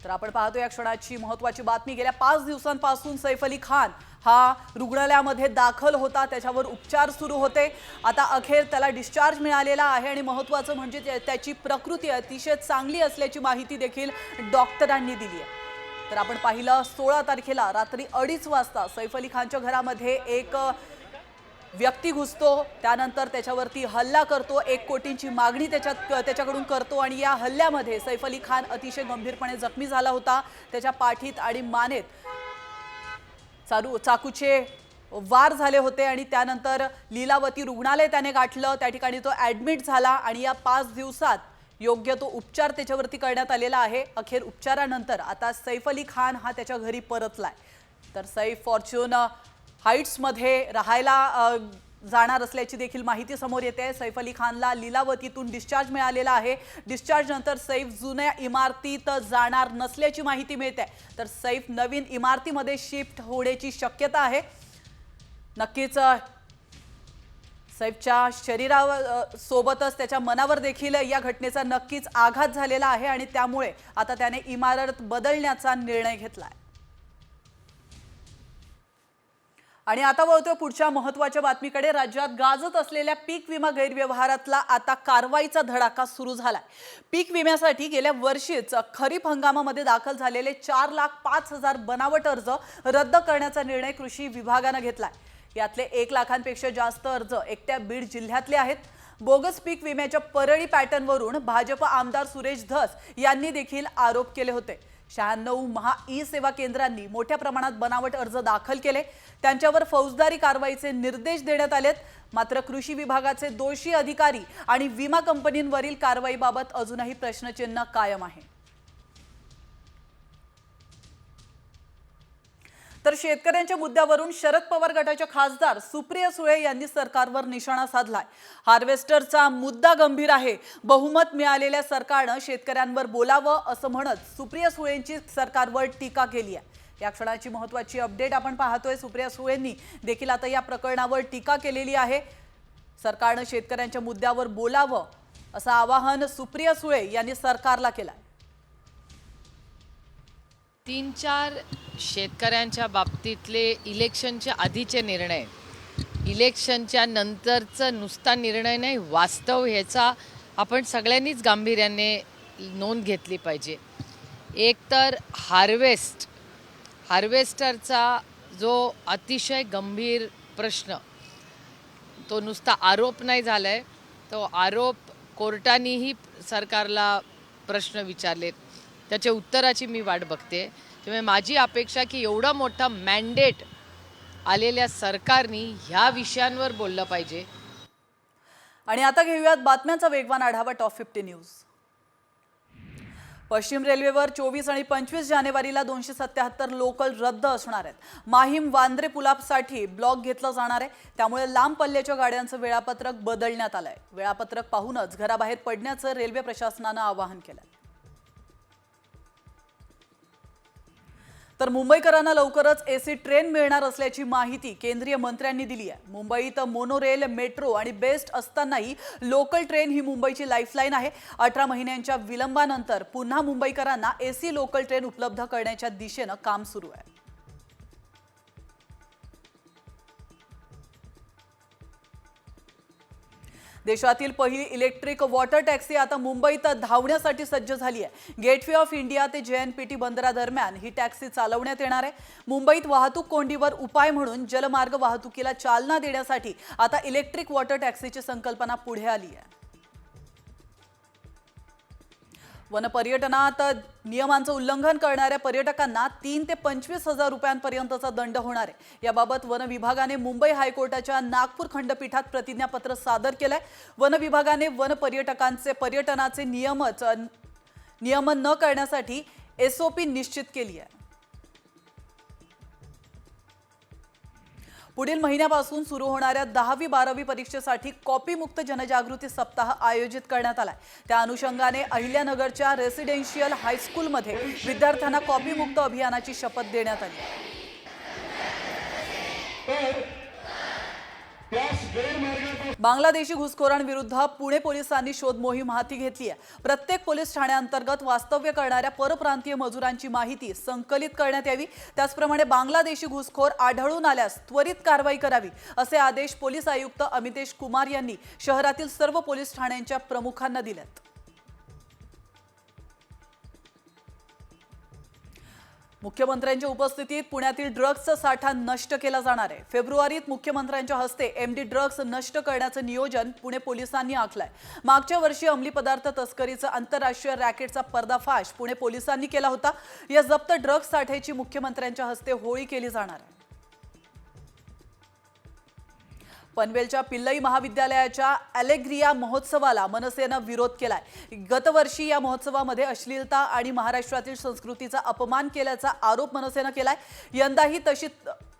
तर आपण पाहतो या क्षणाची महत्त्वाची बातमी. गेल्या 5 दिवसांपासून सैफ अली खान हा रुग्णालयामध्ये दाखल होता. त्याच्यावर उपचार सुरू होते. आता अखेर त्याला डिस्चार्ज मिळालेला आहे आणि महत्त्वाचं म्हणजे त्याची प्रकृती अतिशय चांगली असल्याची माहिती देखील डॉक्टरांनी दिली आहे. तर आपण पाहिलं 16 तारखेला रात्री 2:30 वाजता सैफ अली खानच्या घरामध्ये एक व्यक्ती घुसतो. त्यानंतर त्याच्यावरती हल्ला करतो. 1 कोटींची मागणी त्याच्याकडून करतो आणि या हल्ल्यामध्ये सैफ अली खान अतिशय गंभीरपणे जखमी झाला होता. त्याच्या पाठीत आणि मानेत चाकूचे वार झाले होते आणि त्यानंतर लीलावती रुग्णालय त्याने गाठलं. त्या ठिकाणी तो ॲडमिट झाला आणि या 5 दिवसात योग्य तो उपचार त्याच्यावरती करण्यात आलेला आहे. अखेर उपचारानंतर आता सैफ अली खान हा त्याच्या घरी परतलाय. तर सैफ फॉर्च्यून हाईट्समध्ये राहायला जाणार असल्याची देखील माहिती समोर येते. सैफ अली खानला लीलावतीतून डिस्चार्ज मिळालेला आहे. डिस्चार्ज नंतर सैफ जुन्या इमारतीत जाणार नसल्याची माहिती मिळते. तर सैफ नवीन इमारतीमध्ये शिफ्ट होण्याची शक्यता आहे. नक्कीच सैफच्या शरीरावर सोबतच त्याच्या मनावर देखील या घटनेचा नक्कीच आघात झालेला आहे आणि त्यामुळे आता त्याने इमारत बदलण्याचा निर्णय घेतलाय. आणि आता वळतो पुढच्या महत्त्वाच्या बातमीकडे. राज्यात गाजत असलेल्या पीक विमा गैरव्यवहारातला आता कारवाईचा धडाका सुरू झालाय. पीक विम्यासाठी गेल्या वर्षीच खरीप हंगामामध्ये दाखल झालेले 4,05,000 बनावट अर्ज रद्द करण्याचा निर्णय कृषी विभागाने घेतलाय. यातले 1 लाखांपेक्षा जास्त अर्ज एकट्या बीड जिल्ह्यातले आहेत. बोगस पीक विम्याच्या परळी पॅटर्नवरून भाजप आमदार सुरेश धस यांनी देखील आरोप केले होते. 96 महा ई सेवा केंद्रांनी मोठ्या प्रमाणात बनावट अर्ज दाखल केले. त्यांच्यावर फौजदारी कारवाईचे निर्देश देण्यात आलेत. मात्र कृषी विभागाचे दोषी अधिकारी आणि विमा कंपनींवरील कारवाईबाबत अजूनही प्रश्नचिन्ह कायम आहे. तर शेतकऱ्यांच्या मुद्द्यावरून शरद पवार गटाच्या खासदार सुप्रिया सुळे यांनी सरकारवर निशाणा साधलाय. हार्वेस्टरचा मुद्दा गंभीर आहे. बहुमत मिळालेल्या सरकारनं शेतकऱ्यांवर बोलावं असं म्हणत सुप्रिया सुळेंची सरकारवर टीका केली आहे. या क्षणाची महत्त्वाची अपडेट आपण पाहतोय. सुप्रिया सुळेंनी देखील आता या प्रकरणावर टीका केलेली आहे. सरकारनं शेतकऱ्यांच्या मुद्द्यावर बोलावं असं आवाहन सुप्रिया सुळे यांनी सरकारला केलंय. 3-4 शेतकऱ्यांच्या बाबतीतले इलेक्शनच्या आधीचे निर्णय, इलेक्शनच्या नंतरचं नुसता निर्णय नाही, वास्तव ह्याचा आपण सगळ्यांनीच गांभीर्याने नोंद घेतली पाहिजे. एक तर हार्वेस्टरचा जो अतिशय गंभीर प्रश्न, तो नुसता आरोप नाही झाला आहे, तो आरोप कोर्टानेही सरकारला प्रश्न विचारलेत. त्याच्या उत्तराची मी वाट बघते. त्यामुळे माझी अपेक्षा की एवढा मोठा मॅन्डेट आलेल्या सरकारने ह्या विषयांवर बोललं पाहिजे. आणि आता घेऊयात बातम्यांचा वेगवान आढावा. Top 50 news. पश्चिम रेल्वेवर 24 आणि 25 जानेवारीला 277 लोकल रद्द असणार आहेत. माहीम वांद्रे पुलासाठी ब्लॉक घेतला जाणार आहे. त्यामुळे लांब पल्ल्याच्या गाड्यांचं वेळापत्रक बदलण्यात आलंय. वेळापत्रक पाहूनच घराबाहेर पडण्याचं रेल्वे प्रशासनानं आवाहन केलंय. तर मुंबईकरांना लवकरच एसी ट्रेन मिळणार असल्याची माहिती केंद्रीय मंत्र्यांनी दिली आहे. मुंबईत मोनोरेल, मेट्रो आणि बेस्ट असतानाही लोकल ट्रेन ही मुंबईची लाईफलाईन आहे. 18 महिन्यांच्या विलंबानंतर पुन्हा मुंबईकरांना एसी लोकल ट्रेन उपलब्ध करण्याच्या दिशेनं काम सुरू आहे. देशातील पहिली इलेक्ट्रिक वॉटर टॅक्सी आता मुंबईत धावण्यासाठी सज्ज झाली आहे. गेटवे ऑफ इंडिया ते JNPT बंदरादरम्यान ही टॅक्सी चालवण्यात येणार आहे. मुंबईत वाहतूक कोंडीवर उपाय म्हणून जलमार्ग वाहतुकीला चालना देण्यासाठी आता इलेक्ट्रिक वॉटर टॅक्सीची संकल्पना पुढे आली आहे. वनपर्यटनात नियमांचं उल्लंघन करणाऱ्या पर्यटकांना 3 ते 25,000 रुपयांपर्यंतचा दंड होणार आहे। याबाबत वन विभागाने मुंबई हायकोर्टाच्या नागपूर खंडपीठात प्रतिज्ञापत्र सादर केलंय। वन विभागाने वन पर्यटकांचे पर्यटनाचे नियमन न करण्यासाठी SOP निश्चित केली आहे। पुढील महिन्यापासून सुरू होणाऱ्या 10वी-12वी परीक्षेसाठी कॉपीमुक्त जनजागृती सप्ताह आयोजित करण्यात आलाय। त्या अनुषंगाने अहिल्यानगरच्या रेसिडेन्शियल हायस्कूलमध्ये विद्यार्थ्यांना कॉपीमुक्त अभियानाची शपथ देण्यात आली। बांगलादेशी घुसखोरांविरुद्ध पुणे पोलिसांनी शोध मोहीम हाती घेतली आहे। प्रत्येक पोलीस ठाण्याअंतर्गत वास्तव्य करणाऱ्या परप्रांतीय मजुरांची माहिती संकलित करण्यात यावी। त्याचप्रमाणे बांगलादेशी घुसखोर आढळून आल्यास त्वरित कारवाई करावी असे आदेश पोलीस आयुक्त अमितेश कुमार यांनी शहरातील सर्व पोलीस ठाण्यांच्या प्रमुखांना दिलेत। मुख्यमंत्र्यांच्या उपस्थितीत पुण्यातील ड्रग्जचा साठा नष्ट केला जाणार आहे। फेब्रुवारीत मुख्यमंत्र्यांच्या हस्ते MD ड्रग्ज नष्ट करण्याचं नियोजन पुणे पोलिसांनी आखलंय। मागच्या वर्षी अंमली पदार्थ तस्करीचा आंतरराष्ट्रीय रॅकेटचा पर्दाफाश पुणे पोलिसांनी केला होता। या जप्त ड्रग्ज साठ्याची मुख्यमंत्र्यांच्या हस्ते होळी केली जाणार आहे। पनवेलच्या पिल्लई महाविद्यालयाच्या अलेग्रिया महोत्सवाला मनसेनं विरोध केलाय। गतवर्षी या महोत्सवामध्ये अश्लीलता आणि महाराष्ट्रातील संस्कृतीचा अपमान केल्याचा आरोप मनसेनं केलाय।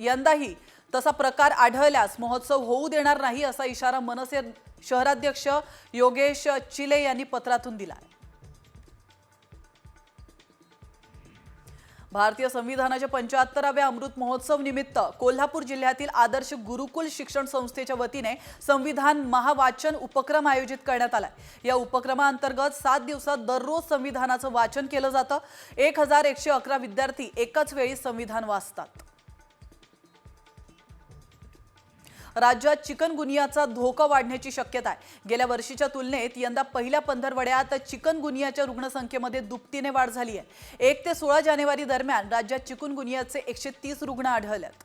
यंदाही तसा प्रकार आढळल्यास महोत्सव होऊ देणार नाही असा इशारा मनसे शहराध्यक्ष योगेश चिले यांनी पत्रातून दिलाय। भारतीय संविधानाच्या 75व्या अमृत महोत्सव निमित्त कोल्हापूर जिल्ह्यातील आदर्श गुरुकुल शिक्षण संस्थेच्या वतीने संविधान महावाचन उपक्रम आयोजित करण्यात आलाय। या उपक्रमांतर्गत 7 दिवसात दररोज संविधानाचं वाचन केलं जातं। 1111 विद्यार्थी एकाच वेळी संविधान वाचतात। राज्यात चिकनगुनियाचा धोका वाढण्याची शक्यता आहे। गेल्या वर्षीच्या तुलनेत यंदा पहिल्या पंधरवड्यात चिकनगुनियाच्या रुग्णसंख्येमध्ये दुपटीने वाढ झाली आहे। 1 ते 16 जानेवारी दरम्यान राज्यात चिकनगुनियाचे 130 रुग्ण आढळलेत।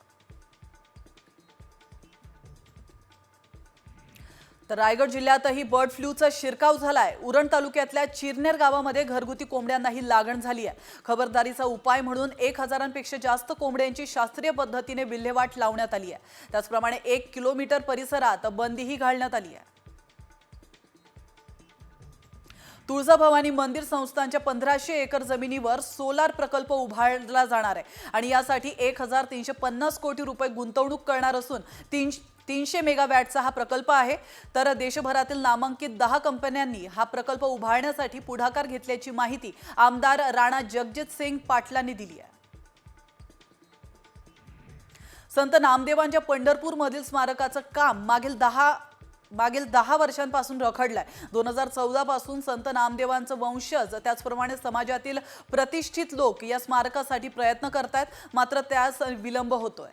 तर रायगड जिल्ह्यातही बर्ड फ्लूचा शिरकाव झालाय। उरण तालुक्यातल्या चिरनेर गावामध्ये घरगुती कोंबड्यांनाही लागण झाली आहे। खबरदारीचा उपाय म्हणून 1000पेक्षा जास्त कोंबड्यांची शास्त्रीय पद्धतीने विल्हेवाट लावण्यात आली आहे। त्याचप्रमाणे 1 किलोमीटर परिसरात बंदीही घालण्यात आली आहे। तुळजाभवानी मंदिर संस्थानच्या 1500 एकर जमिनीवर सोलार प्रकल्प उभारला जाणार आहे आणि यासाठी 1350 कोटी रुपये गुंतवणूक करणार असून 300 मेगावॅटचा हा प्रकल्प आहे। तर देशभरातील नामांकित 10 कंपन्यांनी हा प्रकल्प उभारण्यासाठी पुढाकार घेतल्याची माहिती आमदार राणा जगजित सिंग पाटलांनी दिली आहे। संत नामदेवांच्या पंढरपूरमधील स्मारकाचं काम मागील 10 वर्षांपासून रखडलंय। 2014 पासून संत नामदेवांचं वंशज त्याचप्रमाणे समाजातील प्रतिष्ठित लोक या स्मारकासाठी प्रयत्न करतायत, मात्र त्यास विलंब होतोय।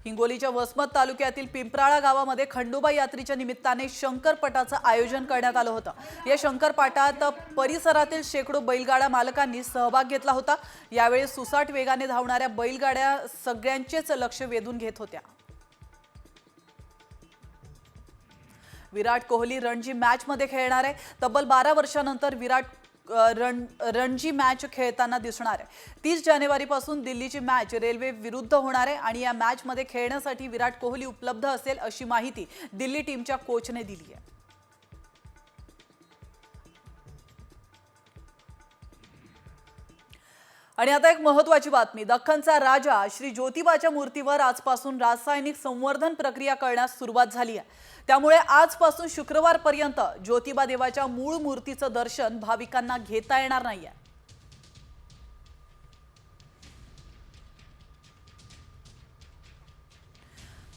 हिंगोलीच्या वसमत तालुक्यातील पिंपराळा गावामध्ये खंडोबा यात्रेच्या निमित्ताने शंकरपटाचं आयोजन करण्यात आलं होतं। या शंकरपाटात परिसरातील शेकडो बैलगाडा मालकांनी सहभाग घेतला होता। यावेळी सुसाट वेगाने धावणाऱ्या बैलगाड्या सगळ्यांचेच लक्ष वेधून घेत होत्या। विराट कोहली रणजी मॅच मध्ये खेळणार आहे। तब्बल 12 वर्षांनंतर विराट रणजी मॅच खेळताना दिसणार आहे। 30 जानेवारीपासून दिल्लीची मॅच रेल्वे विरुद्ध होणार आहे आणि या मॅच मध्ये खेळण्यासाठी विराट कोहली उपलब्ध असेल अशी माहिती दिल्ली टीमच्या कोचने दिली आहे। आणि आता एक महत्त्वाची बातमी। दख्खनचा राजा श्री ज्योतिबाच्या मूर्तीवर आजपासून रासायनिक संवर्धन प्रक्रिया करण्यास सुरुवात झाली आहे। त्यामुळे आजपासून शुक्रवारपर्यंत ज्योतिबा देवाच्या मूळ मूर्तीचं दर्शन भाविकांना घेता येणार नाहीये।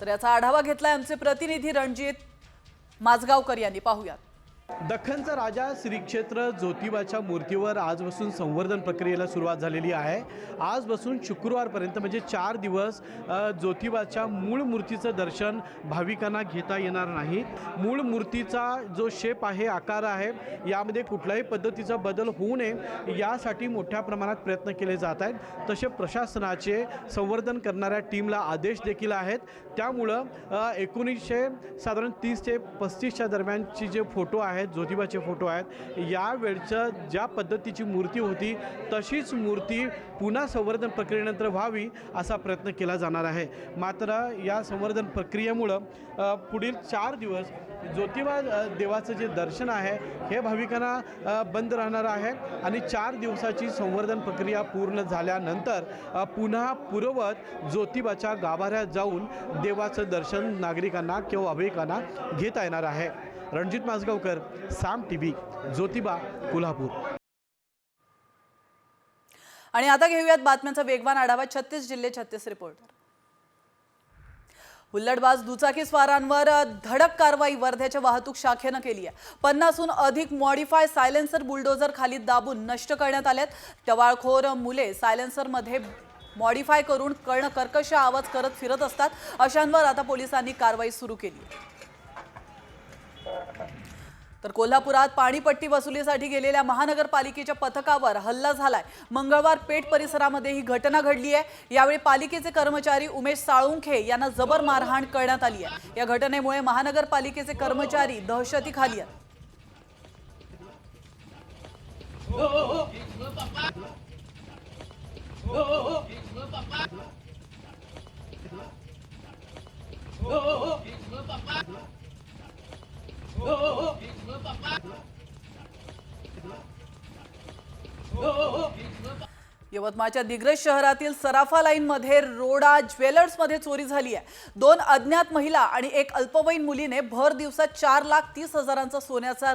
तर याचा आढावा घेतलाय आमचे प्रतिनिधी रणजित माझगावकर यांनी। पाहूयात। दख्खनचा राजा श्री क्षेत्र ज्योतिबाच्या मूर्तीवर आजपासून संवर्धन प्रक्रियेला सुरुवात झालेली आहे। आजपासून शुक्रवारपर्यंत म्हणजे 4 दिवस ज्योतिबाच्या मूळ मूर्तीचं दर्शन भाविकांना घेता येणार नाही। मूळ मूर्तीचा जो शेप आहे, आकार आहे, यामध्ये कुठल्याही पद्धतीचा बदल होऊ नये यासाठी मोठ्या प्रमाणात प्रयत्न केले जात आहेत। तसे प्रशासनाचे संवर्धन करणाऱ्या टीमला आदेश देखील आहेत। त्यामुळं 1930 ते 35च्या दरम्यानची जे फोटो आहेत, ज्योतिबाचे फोटो आहेत, यावेळचं ज्या पद्धतीची मूर्ती होती तशीच मूर्ती पुन्हा संवर्धन प्रक्रियेनंतर व्हावी असा प्रयत्न केला जाणार आहे। मात्र या संवर्धन प्रक्रियेमुळं पुढील 4 दिवस ज्योतिबा देवाचं जे दर्शन आहे हे भाविकांना बंद राहणार आहे आणि 4 दिवसाची संवर्धन प्रक्रिया पूर्ण झाल्यानंतर पुन्हा पूर्ववत ज्योतिबाच्या गाभाऱ्यात जाऊन देवाचं दर्शन नागरिकांना किंवा भाविकांना घेता येणार आहे। रणजित माजगावकर, साम टीव्ही, ज्योतिबा, कोल्हापूर। आणि आता घेऊयात बातम्यांचा वेगवान आढावा। 36 जिल्हे 36 रिपोर्टर। हुल्लडबाज दुचाकी स्वारांवर धडक कारवाई वर्ध्याच्या वाहतूक शाखेनं केली आहे। 50हून अधिक मॉडिफाय सायलेन्सर बुलडोझर खाली दाबून नष्ट करण्यात आलेत। टवाळखोर मुले सायलेन्सरमध्ये मॉडिफाय करून कर्कश आवाज करत फिरत असतात। अशांवर आता पोलिसांनी कारवाई सुरू केली आहे। तर कोल्हापुरात पाणीपट्टी वसुलीसाठी गेलेल्या महानगरपालिकेच्या पथकावर हल्ला झालाय। मंगळवार पेठ परिसरामध्ये ही घटना घडली आहे। यावेळी पालिकेचे कर्मचारी उमेश साळुंखे यांना जबर मारहाण करण्यात आली आहे। या घटनेमुळे महानगरपालिकेचे कर्मचारी दहशतीखाली आहेत। यवतमाळच्या दिग्रस शहरातील सराफा लाईन मध्ये रोडा ज्वेलर्स मध्ये चोरी झाली आहे। 2 अज्ञात महिला आणि एक अल्पवयीन मुलीने भर दिवसात 4,30,000चा सोन्याचा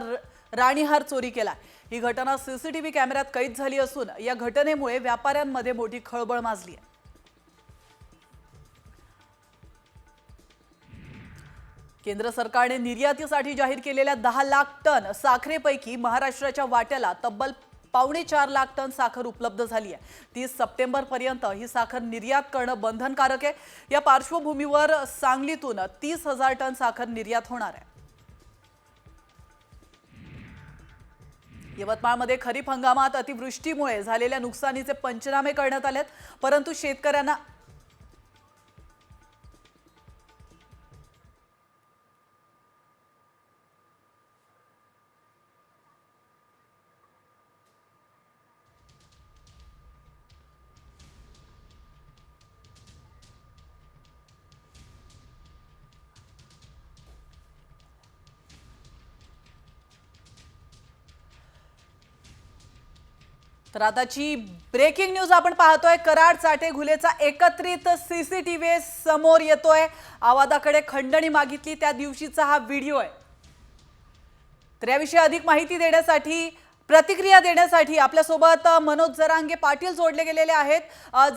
राणीहार चोरी केला। ही घटना सीसीटीव्ही कॅमेऱ्यात कैद झाली असून या घटनेमुळे व्यापाऱ्यांमध्ये मोठी खळबळ माजली आहे। केंद्र सरकारने निर्यातीसाठी जाहीर केलेल्या 10 लाख टन साखरेपैकी महाराष्ट्राच्या वाट्याला तब्बल 4.25 लाख टन साखर उपलब्ध झाली आहे। 30 सप्टेंबरपर्यंत ही साखर निर्यात करणं बंधनकारक आहे। या पार्श्वभूमीवर सांगलीतून 30,000 टन साखर निर्यात होणार आहे। यवतमाळमध्ये खरीप हंगामात अतिवृष्टीमुळे झालेल्या नुकसानीचे पंचनामे करण्यात आलेत, परंतु शेतकऱ्यांना तर आताची ब्रेकिंग न्यूज आपण पाहतोय। कराड चाटे घुलेचा एकत्रित सीसीटीव्ही समोर येतोय। आवादाकडे खंडणी मागितली त्या दिवशीचा हा व्हिडिओ आहे। तर याविषयी अधिक माहिती देण्यासाठी, प्रतिक्रिया देण्यासाठी आपल्यासोबत मनोज जरांगे पाटील जोडले गेलेले आहेत।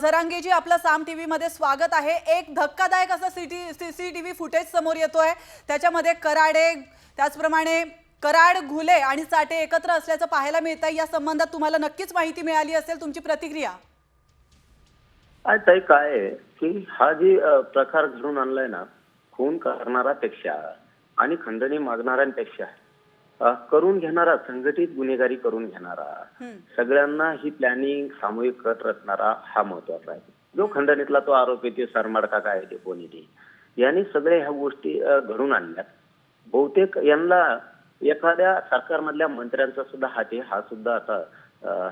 जरांगेजी, आपलं साम टीव्ही मध्ये स्वागत आहे। एक धक्कादायक असा सीसीटीव्ही फुटेज समोर येतोय। त्याच्यामध्ये कराडे, त्याचप्रमाणे कराड, घुले आणि चाटे एकत्र असल्याचं पाहायला मिळतंय। या संबंधात तुम्हाला नक्कीच माहिती मिळाली असेल, तुमची प्रतिक्रिया? ताई, काय आहे की हा जी प्रकार घडून आणलाय ना, खून करणाऱ्यापेक्षा आणि खंडणी मागणाऱ्यांपेक्षा करून घेणारा, संघटित गुन्हेगारी करून घेणारा, सगळ्यांना ही प्लॅनिंग, सामूहिक कट रचणारा हा महत्वाचा आहे। जो खंडणीतला तो आरोपी, ते सरमाडका काय ते कोणी ते, यांनी सगळे ह्या गोष्टी घडून आणल्यात। बहुतेक यांना एखाद्या सरकारमधल्या मंत्र्यांचा सुद्धा हात आहे, हा सुद्धा आता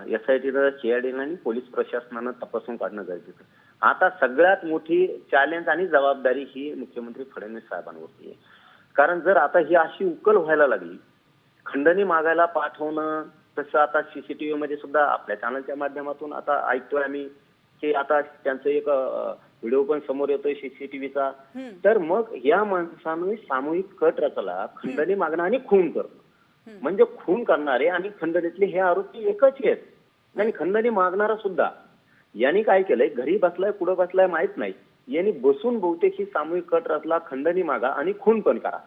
SITनं, CIDनं आणि पोलीस प्रशासनानं तपासून काढणं गरजेचं आहे। आता सगळ्यात मोठी चॅलेंज आणि जबाबदारी ही मुख्यमंत्री फडणवीस साहेबांवरती आहे। कारण जर आता ही अशी उकल व्हायला लागली, खंडणी मागायला पाठवणं, तसं आता सीसीटीव्ही मध्ये सुद्धा आपल्या चॅनलच्या माध्यमातून आता ऐकतोय आम्ही की आता त्यांचं एक व्हिडिओ पण समोर येतोय सीसीटीव्हीचा। तर मग या माणसाने सामूहिक कट रचला, खंडणी मागणं आणि खून करणं। म्हणजे खून करणारे आणि खंडणीतले हे आरोपी एकच आहेत आणि खंडणी मागणारा सुद्धा। यांनी काय केलंय, घरी बसलाय कुठं बसलाय माहित नाही, यांनी बसून बहुतेक ही सामूहिक कट रचला, खंडणी मागा आणि खून पण करा।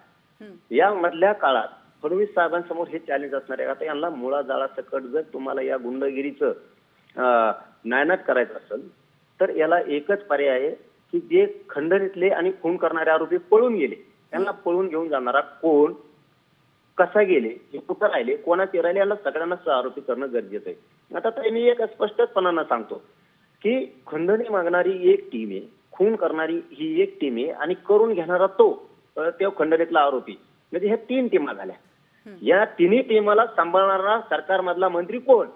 या मधल्या काळात फडणवीस साहेबांसमोर हे चॅलेंज असणार आहे. आता यांना मुळाजाळासकट जर तुम्हाला या गुंडगिरीचं नायनाट करायचं असेल तर याला एकच पर्याय आहे की जे खंडणीतले आणि खून करणारे आरोपी पळून गेले त्यांना पळून घेऊन जाणारा कोण, कसा गेले, हे कुठं राहिले, कोणाचे राहिले, याला सगळ्यांनाच आरोपी करणं गरजेचं आहे. आता तर मी एक स्पष्टपणानं सांगतो की खंडणी मागणारी एक टीम आहे, खून करणारी ही एक टीम आहे आणि करून घेणारा तो खंडणीतला आरोपी, म्हणजे ह्या 3 टीमा झाल्या. या तिन्ही टीमाला सांभाळणारा सरकारमधला मंत्री कोण,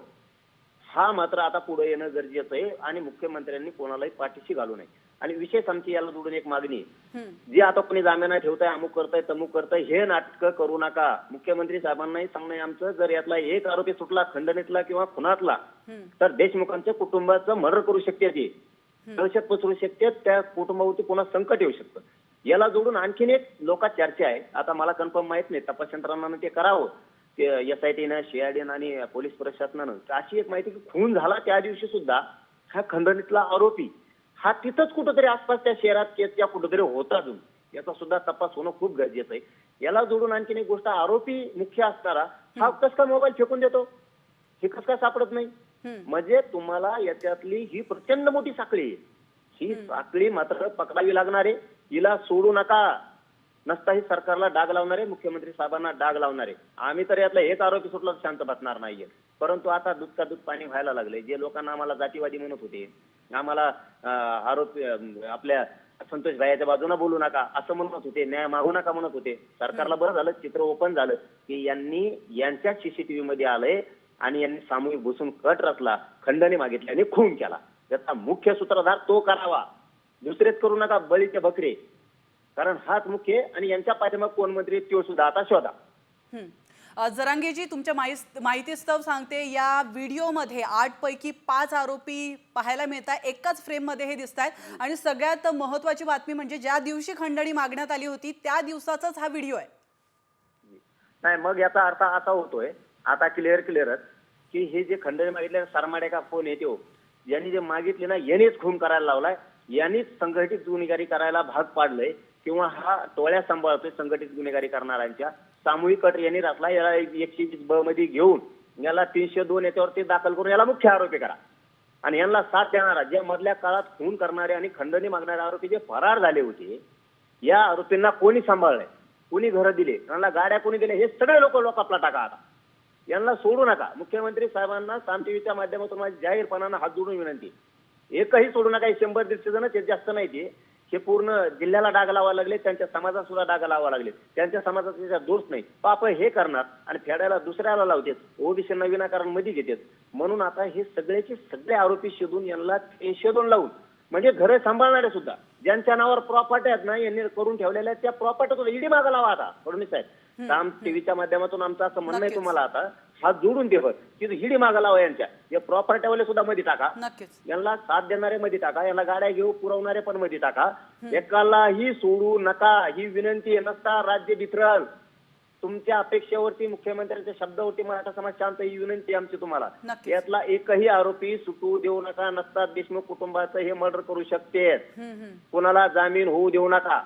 हा मात्र आता पुढे येणं गरजेचं आहे आणि मुख्यमंत्र्यांनी कोणालाही पाठीशी घालू नये. आणि विशेष आमची याला जोडून एक मागणी आहे, जी आता कोणी जामिना ठेवताय, अमुक करताय, तमुक करताय, हे नाटकं करू नका. मुख्यमंत्री साहेबांनाही सांगणं आहे आमचं, जर यातला एक आरोपी सुटला खंडणीतला किंवा खुनातला तर देशमुखांच्या कुटुंबाचं मर्डर करू शकते, ती दहशत पसरू शकते, त्या कुटुंबावरती पुन्हा संकट येऊ शकतं. याला जोडून आणखीन एक लोकात चर्चा आहे. आता मला कन्फर्म माहित नाही, तपास यंत्रणांना ते करावं, SITनं, CIDनं आणि पोलीस प्रशासनानं. अशी एक माहिती की खून झाला त्या दिवशी सुद्धा हा खंडणीतला आरोपी हा तिथंच कुठंतरी आसपास त्या शहरात त्या कुठंतरी होता अजून, याचा सुद्धा तपास होणं खूप गरजेचं आहे. याला जोडून आणखीन एक गोष्ट, आरोपी मुख्य असणारा हा कसं काय मोबाईल फेकून देतो, हे कसं काय सापडत नाही. म्हणजे तुम्हाला याच्यातली ही प्रचंड मोठी साखळी आहे. ही साखळी मात्र पकडावी लागणार आहे, हिला सोडू नका. नसताही सरकारला डाग लावणारे, मुख्यमंत्री साहेबांना डाग लावणारे. आम्ही तर यातला एक आरोपी सुटला शांत बसणार नाहीये. परंतु आता दूध का दूध पाणी व्हायला लागले. जे लोकांना आम्हाला जातीवादी म्हणत होते, आम्हाला आरोपी आपल्या संतोष भाईच्या बाजूने बोलू नका असं म्हणत होते, न्याय मागू नका म्हणत होते, सरकारला बरं झालं चित्र ओपन झालं की यांनी यांच्या CCTV मध्ये आलंय आणि यांनी सामूहिक बसून कट रचला, खंडणी मागितली आणि खून केला. त्याचा मुख्य सूत्रधार तो करावा, दुसरेच करू नका बळीचे बकरे, कारण हाच मुख्य. आणि यांच्या पाठीमाग कोण मंत्री तो सुद्धा आता शोधा. जरांगेजी, तुमच्या माहितीस्तव सांगते, या व्हिडिओमध्ये 8 पैकी 5 आरोपी पाहायला मिळतात, एकाच फ्रेममध्ये हे दिसत आहेत. आणि सगळ्यात महत्त्वाची बातमी म्हणजे ज्या दिवशी खंडणी मागण्यात आली होती त्या दिवसाचाच हा व्हिडिओ आहे. नाही, मग याचा अर्थ असा होतोय आता क्लिअरच की हे जे खंडणी मागितले सरमाडे का फोन येतो, यांनी जे मागितले ना यांनीच खून करायला लावलाय, यांनीच संघटित गुन्हेगारी करायला भाग पाडलंय, किंवा हा टोळ्या सांभाळतोय संघटित गुन्हेगारी करणाऱ्यांच्या. सामूहिक कट यांनी रचला, याला 120B मध्ये घेऊन याला 302 याच्यावरती दाखल करून याला मुख्य आरोपी करा. आणि यांना साथ देणारा, ज्या मधल्या काळात खून करणारे आणि खंडणी मागणारे आरोपी जे फरार झाले होते, या आरोपींना कोणी सांभाळलंय, कोणी घरं दिले, त्यांना गाड्या कोणी दिल्या, हे सगळे लोक आपला टाका. आता यांना सोडू नका. मुख्यमंत्री साहेबांना साम टीव्हीच्या माध्यमातून माझी जाहीरपणानं हात जोडून विनंती, एकही सोडू नका. 100-150 जण, ते जास्त नाही, ते हे पूर्ण जिल्ह्याला डाग लावा लागले, त्यांच्या समाजात सुद्धा डाग लावा लागले. त्यांच्या समाजाचा दोष नाही, पाप हे करणार आणि फेडायला दुसऱ्याला लावतात, ओबीसींना विनाकारण मध्ये घेतात. म्हणून आता हे सगळेचे सगळे आरोपी शोधून यांना 302 लावून, म्हणजे घरे सांभाळणारे सुद्धा ज्यांच्या नावावर प्रॉपर्टी आहेत ना यांनी करून ठेवलेल्या त्या प्रॉपर्टीतून ईडी मागा लावा. आता फडणवीस साहेब, साम टीव्हीच्या माध्यमातून आमचं असं म्हणणं आहे तुम्हाला, आता हात जोडून देवर की हिडी मागा लावा, यांच्या या प्रॉपर्टीवाले सुद्धा मध्ये टाका, यांना साथ देणारे मध्ये टाका, यांना गाड्या घेऊ पुरवणारे पण मध्ये टाका. एकालाही सोडू नका, ही विनंती. नसता राज्य बिथरल. तुमच्या अपेक्षेवरती, मुख्यमंत्र्यांच्या शब्दावरती मराठा समाज शांत, ही विनंती आमची तुम्हाला. यातला एकही आरोपी सुटू देऊ नका. नसता देशमुख कुटुंबाचं हे मर्डर करू शकते, कोणाला जामीन होऊ देऊ नका.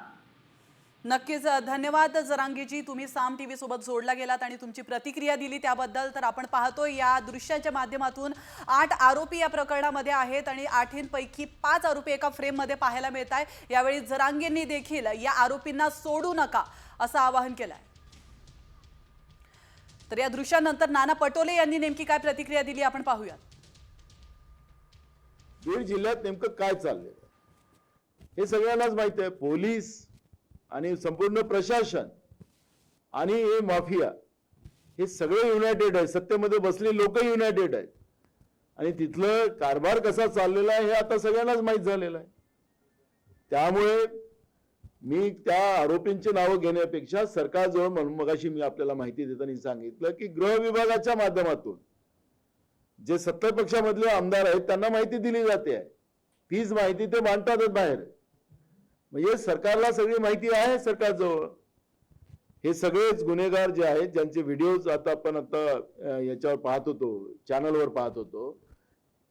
नक्कीच, धन्यवाद जरांगेजी, तुम्ही साम टीव्ही सोबत जोडला गेलात आणि तुमची प्रतिक्रिया दिली त्याबद्दल. तर आपण पाहतोय या दृश्याच्या माध्यमातून 8 आरोपी या प्रकरणामध्ये आहेत आणि 8पैकी 5 आरोपी एका फ्रेममध्ये पाहायला मिळत आहे. यावेळी जरांगेंनी देखील या आरोपींना सोडू नका असं आवाहन केलंय. तर या दृश्यानंतर नाना पटोले यांनी नेमकी काय प्रतिक्रिया दिली आपण पाहूयात. बीड जिल्ह्यात नेमकं काय चाललंय हे सगळ्यांनाच माहिती आहे. पोलीस आणि संपूर्ण प्रशासन आणि हे माफिया हे सगळे युनायटेड आहे. सत्तेमध्ये बसलेले लोक युनायटेड आहेत आणि तिथलं कारभार कसा चाललेला आहे हे आता सगळ्यांनाच माहीत झालेलं आहे. त्यामुळे मी त्या आरोपींची नावं घेण्यापेक्षा सरकारजवळ, म्हणून मगाशी मी आपल्याला माहिती देताना सांगितलं की गृह विभागाच्या माध्यमातून जे सत्ता पक्षामधले आमदार आहेत त्यांना माहिती दिली जाते आहे. तीच माहिती ते मांडतातच बाहेर. म्हणजे सरकारला सगळी माहिती आहे सरकारजवळ. हे सगळेच गुन्हेगार जे आहेत, ज्यांचे व्हिडिओज आता आपण याच्यावर पाहत होतो, चॅनलवर पाहत होतो,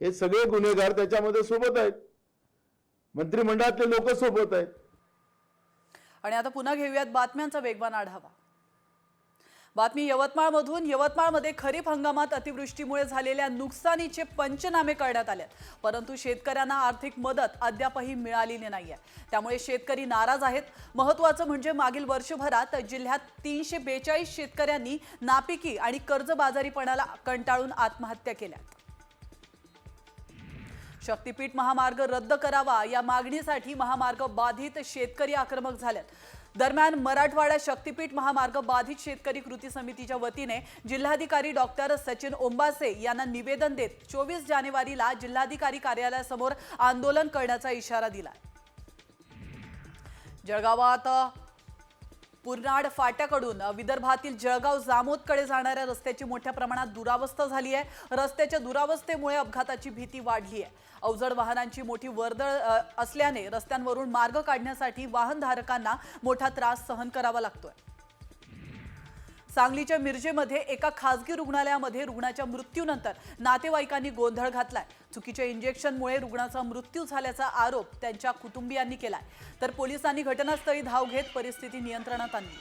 हे सगळे गुन्हेगार त्याच्यामध्ये सोबत आहेत. मंत्रिमंडळातले लोक सोबत आहेत. आणि आता पुन्हा घेऊयात बातम्यांचा वेगवान आढावा. बातमी यवतमाळमधून. यवतमाळमध्ये खरीप हंगामात अतिवृष्टीमुळे झालेल्या नुकसानीचे पंचनामे करण्यात आले, परंतु शेतकऱ्यांना आर्थिक मदत अद्यापही मिळालेली नाहीये. त्यामुळे शेतकरी नाराज आहेत. महत्त्वाचं म्हणजे मागील वर्षभरात जिल्ह्यात 342 शेतकऱ्यांनी नापिकी आणि कर्जबाजारीपणाला कंटाळून आत्महत्या केल्या. शक्तीपीठ महामार्ग रद्द करावा या मागणीसाठी महामार्ग बाधित शेतकरी आक्रमक झालेत. दरम्यान मराठवाडा शक्तीपीठ महामार्ग बाधित शेतकरी कृती समितीच्या वतीने जिल्हाधिकारी डॉक्टर सचिन ओंबासे यांना निवेदन देत 24 जानेवारीला जिल्हाधिकारी कार्यालयासमोर आंदोलन करण्याचा इशारा दिला. जळगावात पुर्नाड फाट्याकडून विदर्भातील जळगाव जामोदकडे जाणाऱ्या रस्त्याची मोठ्या प्रमाणात दुरावस्था झाली आहे. रस्त्याच्या दुरावस्थेमुळे अपघाताची भीती वाढली आहे. अवजड वाहनांची मोठी वर्दळ असल्याने रस्त्यांवरून मार्ग काढण्यासाठी वाहनधारकांना मोठा त्रास सहन करावा लागतोय. सांगलीच्या मिरजेमध्ये एका खासगी रुग्णालयामध्ये रुग्णाच्या मृत्यूनंतर नातेवाईकांनी गोंधळ घातलाय. चुकीच्या इंजेक्शनमुळे रुग्णाचा मृत्यू झाल्याचा आरोप त्यांच्या कुटुंबियांनी केलाय. तर पोलिसांनी घटनास्थळी धाव घेत परिस्थिती नियंत्रणात आणली.